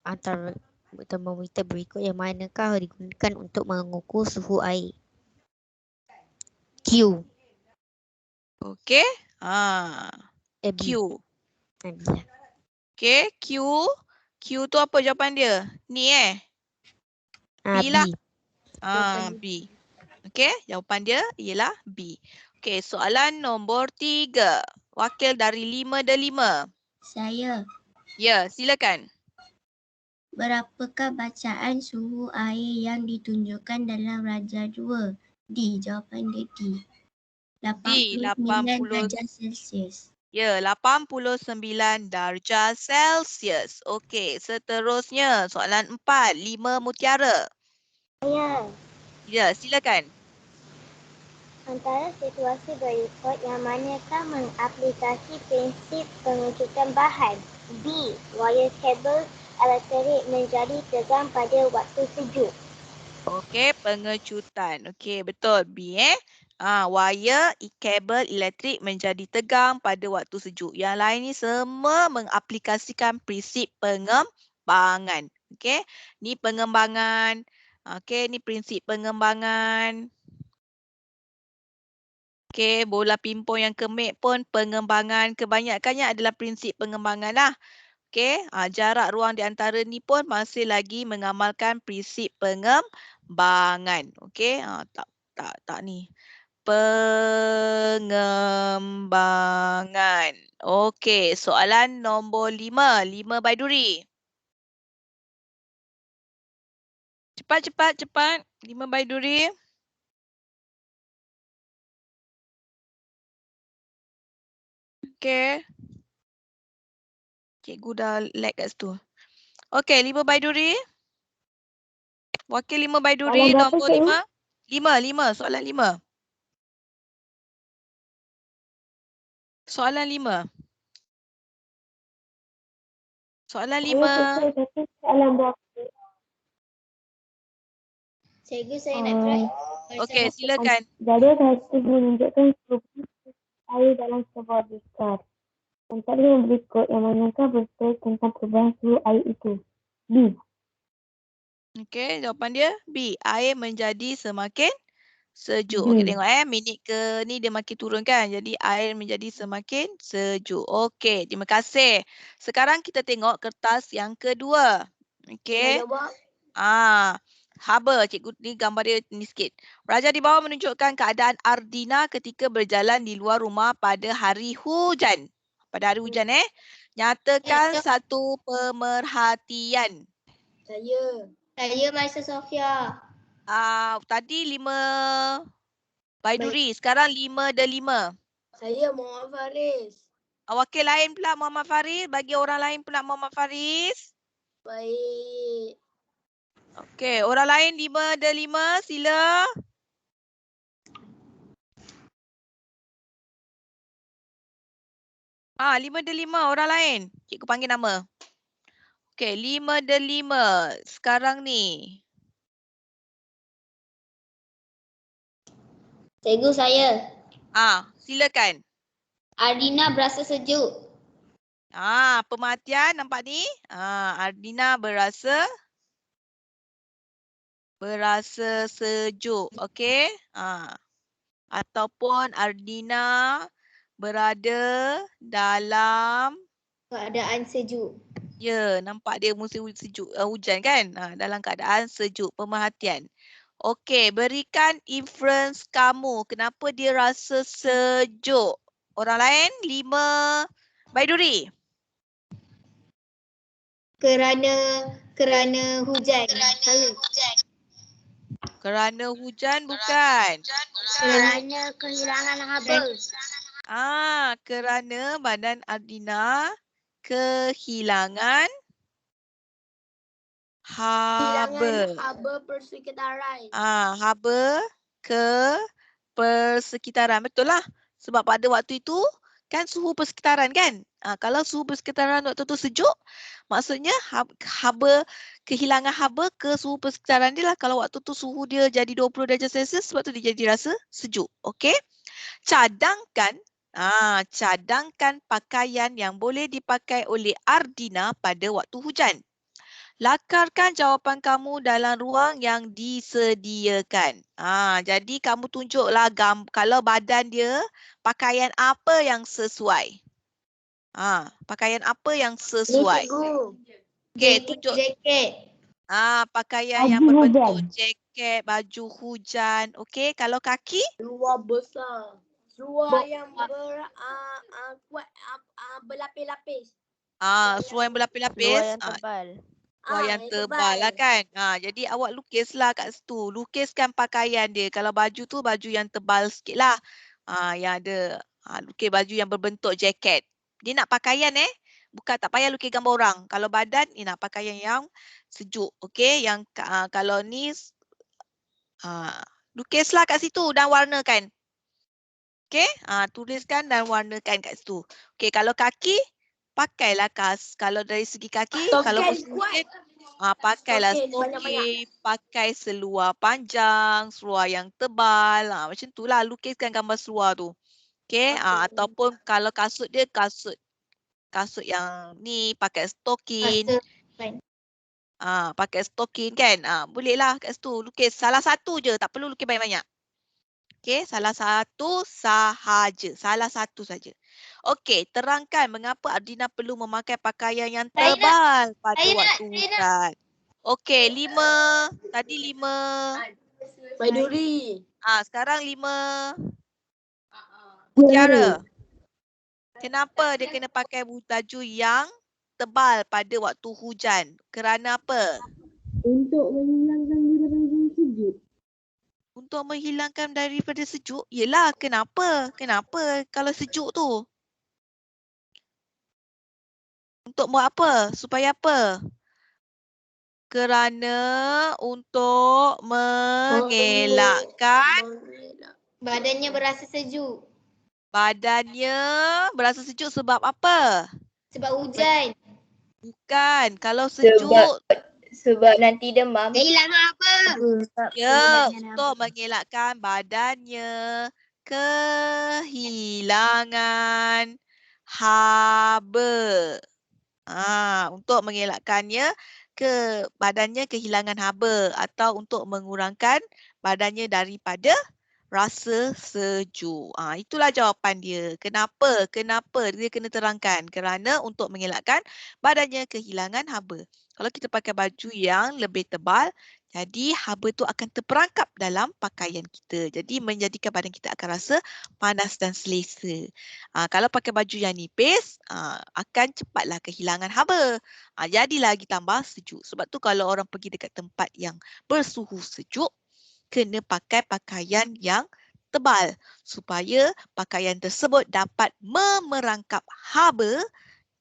Antara termometer berikut yang manakah digunakan untuk mengukur suhu air? Q. Okey. B. Q. B. Okey, Q. Q tu apa jawapan dia? Ni B lah. B. Okey, jawapan dia ialah B. Okey, soalan nombor 3. Wakil dari 5 dan 5. Saya. Ya, silakan. Berapakah bacaan suhu air yang ditunjukkan dalam Raja 2? D. Jawapan dia D. 89 darjah Celsius. Ya, 89 darjah Celsius. Okey, seterusnya soalan 4. 5 Mutiara. Saya. Ya, silakan. Antara situasi berikut yang manakah mengaplikasi prinsip pengecutan bahan? B. Wayar kabel elektrik menjadi tegang pada waktu sejuk. Okey, pengecutan. Okey, betul. B wayar kabel elektrik menjadi tegang pada waktu sejuk. Yang lain ni semua mengaplikasikan prinsip pengembangan. Okey, ni pengembangan. Okey, ni prinsip pengembangan. Okey, bola pimpong yang kemik pun pengembangan. Kebanyakannya adalah prinsip pengembangan lah. Okey, jarak ruang di antara ni pun masih lagi mengamalkan prinsip pengembangan. Okey, tak ni. Pengembangan. Okey, soalan nombor 5. 5 Baiduri. Cepat. 5 Baiduri. Okey. Cikgu dah lag kat situ. Okey, 5 Baiduri. Wakil 5 Baiduri nombor 5. 5, soalan 5. Soalan 5. Soalan 5. Cikgu, saya nak try. Okey, silakan. Jadi graafik menunjukkan struktur air dalam sebuah beaker. Antara yang berikut yang manakah betul tentang perubahan suhu air itu? B. Okey, jawapan dia B. Air menjadi semakin sejuk. Okey, tengok minit ke ni dia makin turun kan. Jadi air menjadi semakin sejuk. Okey, terima kasih. Sekarang kita tengok kertas yang kedua. Okey. Haba, cikgu ni gambar dia ni sikit. Raja di bawah menunjukkan keadaan Ardina ketika berjalan di luar rumah pada hari hujan. Pada hari hujan Nyatakan satu pemerhatian. Saya Maisa Sofia. Tadi 5 Baiduri, sekarang 5 dan 5. Saya Muhammad Faris. Wakil lain pula Muhammad Faris, bagi orang lain pula Muhammad Faris. Baik. Okey, orang lain 5 dan 5, sila. 5 delima orang lain. Cikgu panggil nama. Okey, 5 delima. Sekarang ni. Cikgu saya. Silakan. Ardina berasa sejuk. Pemerhatian nampak ni. Ardina berasa sejuk. Okey. Ataupun Ardina berada dalam Keadaan sejuk. ya, nampak dia musim sejuk hujan kan? Dalam keadaan sejuk. Pemerhatian. Okey, berikan inference kamu. Kenapa dia rasa sejuk? Orang lain 5 Baiduri. Kerana hujan. Kerana hujan bukan. Kerana kehilangan haba. Kerana badan Ardina kehilangan haba. haba persekitaran. Haba ke persekitaran. Betul lah. Sebab pada waktu itu kan suhu persekitaran kan. Kalau suhu persekitaran waktu tu sejuk, maksudnya haba, kehilangan haba ke suhu persekitaran dia lah. Kalau waktu tu suhu dia jadi 20 darjah Celsius, sebab tu dia jadi rasa sejuk. Okey. Cadangkan pakaian yang boleh dipakai oleh Ardina pada waktu hujan. Lakarkan jawapan kamu dalam ruang yang disediakan. Jadi kamu tunjuklah kalau badan dia, pakaian apa yang sesuai. Pakaian apa yang sesuai. Okey, tunjuk. Jaket. Pakaian yang berbentuk jaket, baju hujan. Okey, kalau kaki? Seluar besar. Seluar yang berlapis-lapis. Seluar yang berlapis-lapis. Seluar yang tebal. Seluar yang tebal lah kan. Jadi awak lukislah kat situ. Lukiskan pakaian dia. Kalau baju tu baju yang tebal sikit lah. Yang ada. Lukis baju yang berbentuk jaket. Dia nak pakaian Bukan, tak payah lukis gambar orang. Kalau badan, ni nak pakaian yang sejuk. Okey. Yang kalau ni. Lukislah kat situ dan warnakan. Okey. Tuliskan dan warnakan kat situ. Okey. Kalau kaki. Pakailah kalau dari segi kaki, kalau musim pakailah stokin, pakai seluar panjang, seluar yang tebal, macam itulah lukiskan gambar seluar tu. Okey, ataupun kalau kasut dia kasut yang ni pakai stokin. Pakai stokin kan. Bolehlah kat situ lukis salah satu je, tak perlu lukis banyak-banyak. Okey, salah satu sahaja. Salah satu saja. Okey, terangkan mengapa Ardina perlu memakai pakaian yang tebal pada waktu hujan. Okey, 5. Tadi 5. Baiduri. Sekarang 5. Mutiara. Kenapa dia kena pakai baju yang tebal pada waktu hujan? Kerana apa? Untuk menghilangkan daripada sejuk. Untuk menghilangkan daripada sejuk? Yelah, kenapa? Kenapa kalau sejuk tu? Untuk buat apa? Supaya apa? Kerana untuk mengelakkan Badannya berasa sejuk. badannya berasa sejuk sebab apa? Sebab hujan. Bukan. Kalau sejuk, Sebab nanti demam. Kehilangan apa? ya, untuk mengelakkan badannya kehilangan haba. Untuk mengelakkannya badannya kehilangan haba atau untuk mengurangkan badannya daripada rasa sejuk. Itulah jawapan dia. Kenapa? Kenapa dia kena terangkan? Kerana untuk mengelakkan badannya kehilangan haba. Kalau kita pakai baju yang lebih tebal, jadi haba tu akan terperangkap dalam pakaian kita. Jadi menjadikan badan kita akan rasa panas dan selesa. Kalau pakai baju yang nipis, akan cepatlah kehilangan haba. Jadi lagi tambah sejuk. Sebab tu kalau orang pergi dekat tempat yang bersuhu sejuk, kena pakai pakaian yang tebal supaya pakaian tersebut dapat memerangkap haba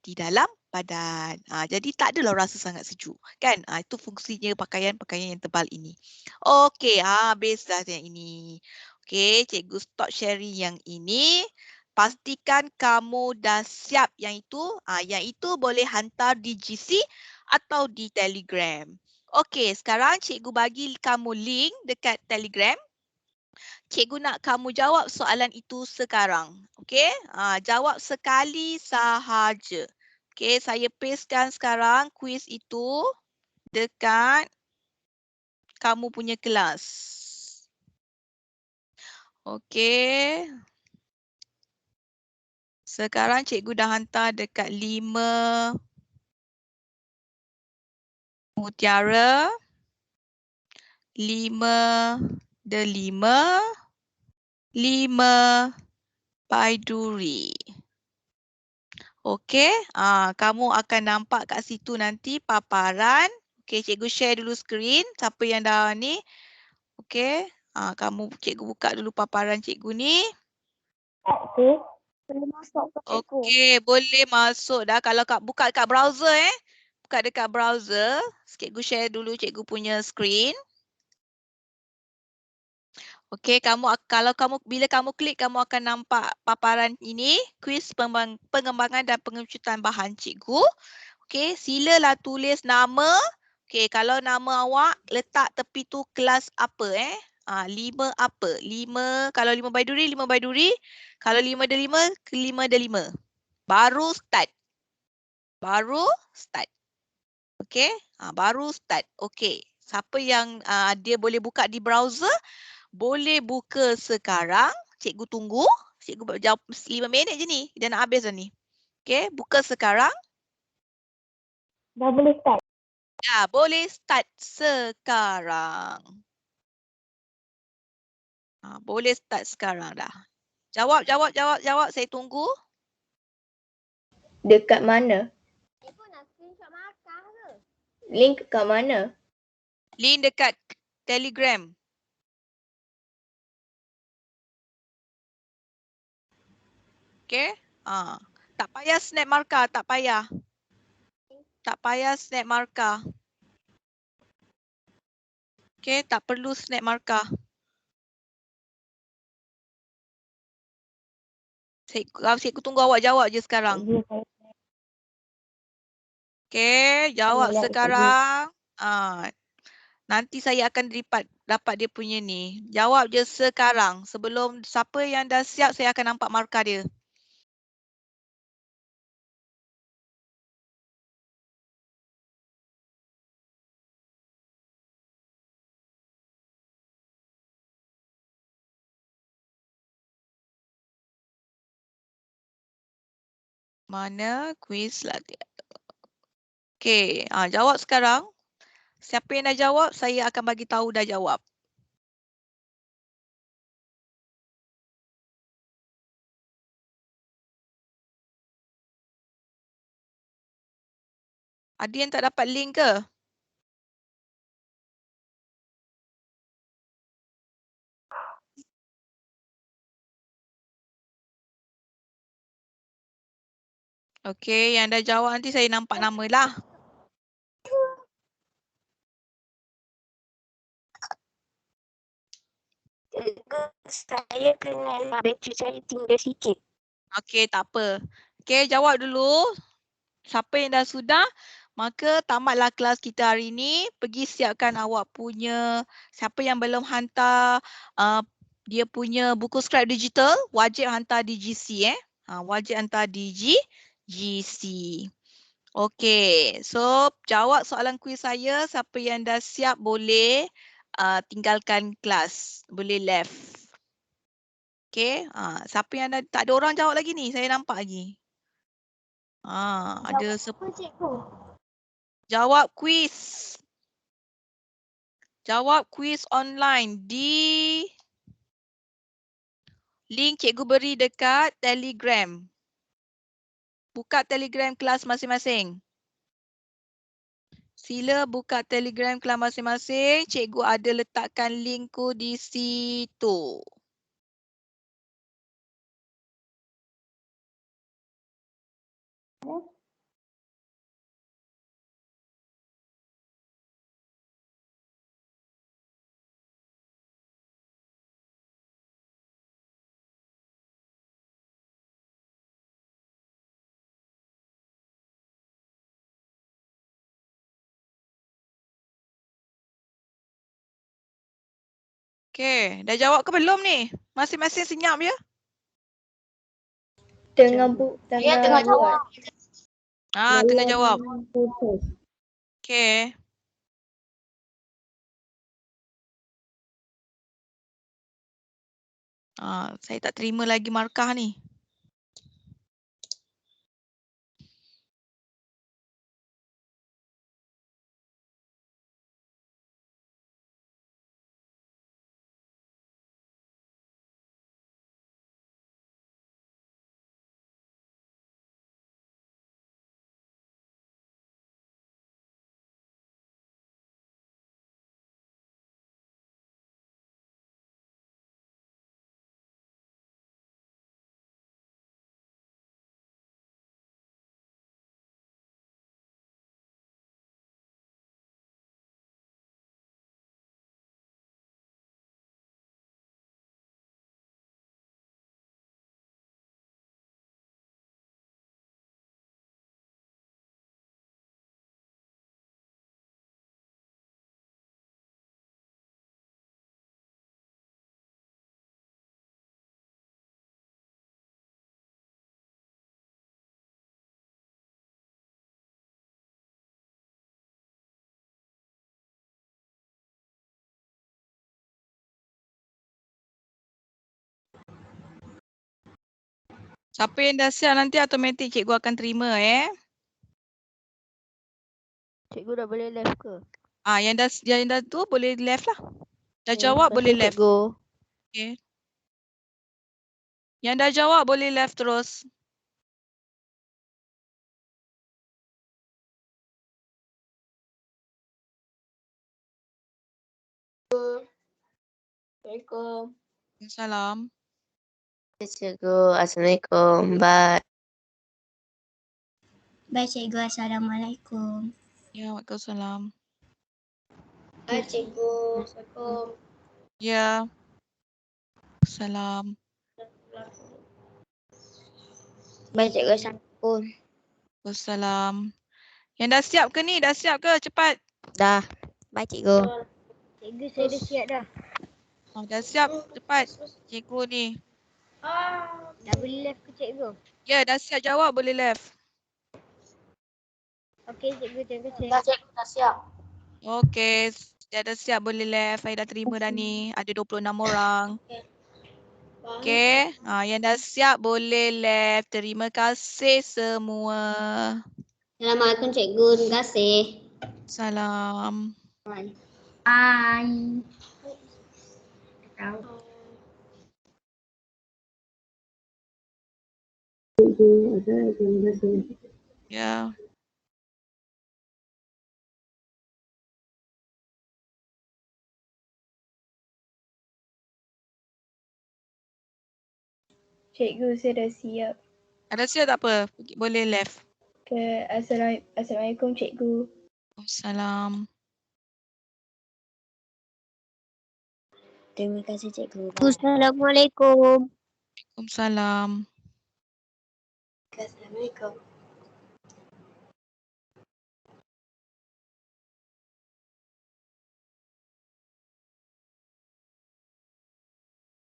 di dalam badan. Jadi tak adalah rasa sangat sejuk. Kan? Itu fungsinya pakaian-pakaian yang tebal ini. Okey, habislah yang ini. Okey, cikgu stop sharing yang ini. pastikan kamu dah siap yang itu boleh hantar di GC atau di Telegram. Okey, sekarang cikgu bagi kamu link dekat Telegram. Cikgu nak kamu jawab soalan itu sekarang. Okey, jawab sekali sahaja. Okey, saya pastekan sekarang kuis itu dekat kamu punya kelas. Okey. Sekarang cikgu dah hantar dekat 5 Mutiara, 5 Delima, 5 Baiduri. Okey, kamu akan nampak kat situ nanti paparan. Okey, cikgu share dulu skrin. Siapa yang dah ni? Okey, cikgu buka dulu paparan cikgu ni. Okey. Boleh masuk ke cikgu? Okey, boleh masuk dah. Kalau buka dekat browser Buka dekat browser. Cikgu share dulu cikgu punya skrin. Okey, bila kamu klik, kamu akan nampak paparan ini, kuis pengembangan dan pengerucutan bahan cikgu. Okey, silalah tulis nama. Okey, kalau nama awak letak tepi tu kelas apa 5 apa? 5, kalau 5 Baiduri, 5 Baiduri. Kalau 5 Delima, 5 Delima. Baru start. Okey, baru start. Okey, siapa yang dia boleh buka di browser, boleh buka sekarang. Cikgu tunggu. Cikgu jawab 5 minit je ni. Dia nak habis dah ni. Okey, buka sekarang. Dah boleh start. Ya, boleh start sekarang. Boleh start sekarang dah. Jawab. Saya tunggu. Dekat mana? Cikgu nak screenshot markah ke? Link kat mana? Link dekat Telegram. Okey. Tak payah snap markah, tak payah. Tak payah snap markah. Okey, tak perlu snap markah. Cikgu tunggu awak jawab je sekarang. Cikgu, saya Okey, jawab Boleh, sekarang. Nanti saya akan dapat dia punya ni. Jawab je sekarang. Sebelum siapa yang dah siap, saya akan nampak markah dia. Mana kuis latihan? Okey, jawab sekarang. Siapa yang dah jawab, saya akan bagi tahu dah jawab. Ada yang tak dapat link ke? Okey, yang dah jawab nanti saya nampak nama lah. Cikgu, saya kena bateri saya tinggal sikit. Okey, tak apa. Okey, jawab dulu. Siapa yang dah sudah, maka tamatlah kelas kita hari ini. Pergi siapkan awak punya, siapa yang belum hantar dia punya buku skrip digital, wajib hantar di GC wajib hantar di GC. Okey, so jawab soalan kuis saya. Siapa yang dah siap boleh tinggalkan kelas, boleh left. Okey, siapa yang tak ada orang jawab lagi ni? Saya nampak lagi. Ada Apa cikgu? jawab kuis. Jawab kuis online di link cikgu beri dekat Telegram. Buka Telegram kelas masing-masing. Sila buka Telegram kelas masing-masing. Cikgu ada letakkan linkku di situ. Okey, dah jawab ke belum ni? Masing-masing senyap ya? Tengah Saya tengah jawab. Tengah jawab. Okey. Saya tak terima lagi markah ni. Siapa yang dah siap nanti automatik cikgu akan terima Cikgu dah boleh left ke? Yang dah tu boleh left lah. Dah jawab boleh left. Cikgu. Okey. Yang dah jawab boleh left terus. Assalamualaikum. Salam. Cikgu, Assalamualaikum. Bye. Baik cikgu, Assalamualaikum. Ya, Waalaikumsalam. Hai cikgu. Assalamualaikum. Ya. Salam. Baik cikgu, Assalamualaikum. Wassalam. Yang dah siap ke ni? Dah siap ke? Cepat. Dah. Baik cikgu. Cikgu, saya dah siap dah. Dah siap. Cepat. Cikgu ni. Dah boleh left ke cikgu? Ya, dah siap jawab boleh left. Okey cikgu, terima kasih. Dah cikgu, dah siap. Okey. Dah siap boleh left. Saya dah terima dah ni. Ada 26 orang. Okey. Yang dah siap boleh left. Terima kasih semua. Assalamualaikum cikgu, terima kasih. Salam. Bye. Ya. Cikgu, saya dah siap. Ada siap tak apa? Boleh left. Assalamualaikum cikgu. Salam. Terima kasih cikgu. Assalamualaikum. Waalaikumsalam. Assalamualaikum.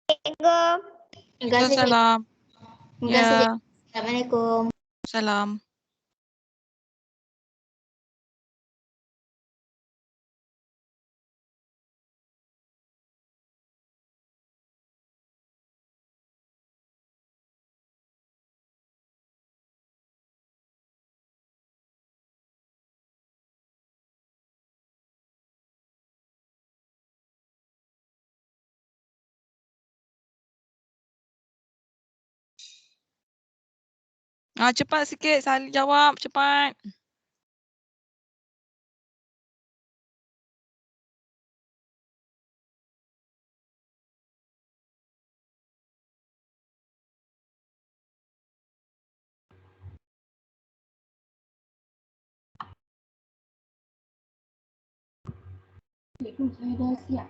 Terima kasih cikgu. Waalaikumsalam. Terima kasih Ya. cikgu. Assalamualaikum. Salam. Cepat sikit saling jawab, cepat. Cikgu, saya dah siap.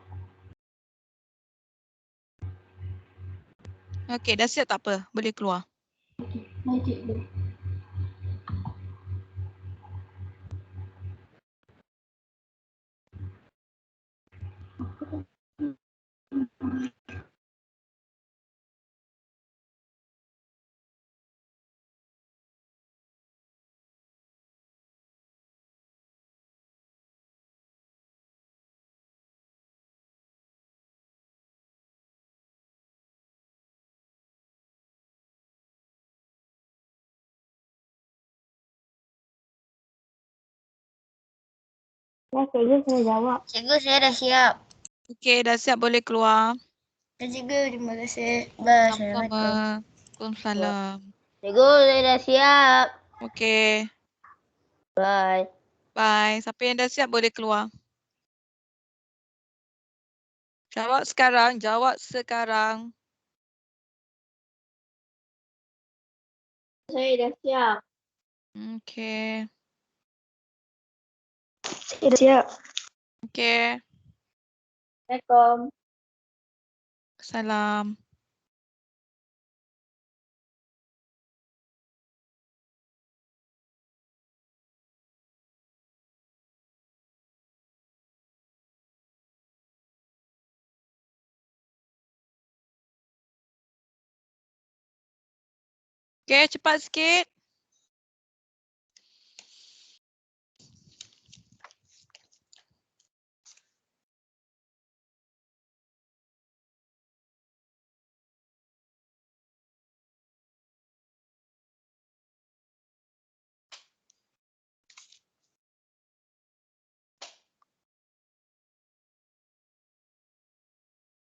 Okey, dah siap tak apa? Boleh keluar. Okey, baik cikgu. Ya, cikgu saya jawab. Cikgu, saya dah siap. Okey, dah siap boleh keluar. Ya, cikgu, terima kasih. Bye. Sama-sama. Waalaikumsalam. Cikgu, saya dah siap. Okey, Bye. bye. Siapa yang dah siap boleh keluar. Jawab sekarang, jawab sekarang. Saya dah siap. Okey. Saya dah siap. Okey. Assalamualaikum. Salam. Okey, cepat sikit.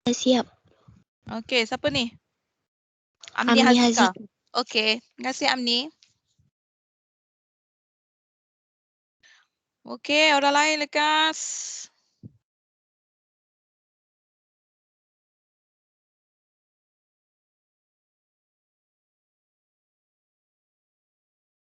Dah siap. Okey, siapa ni? Amni Amni Hazika. Hazika. Okey, terima kasih Amni. Okey, orang lain lekas.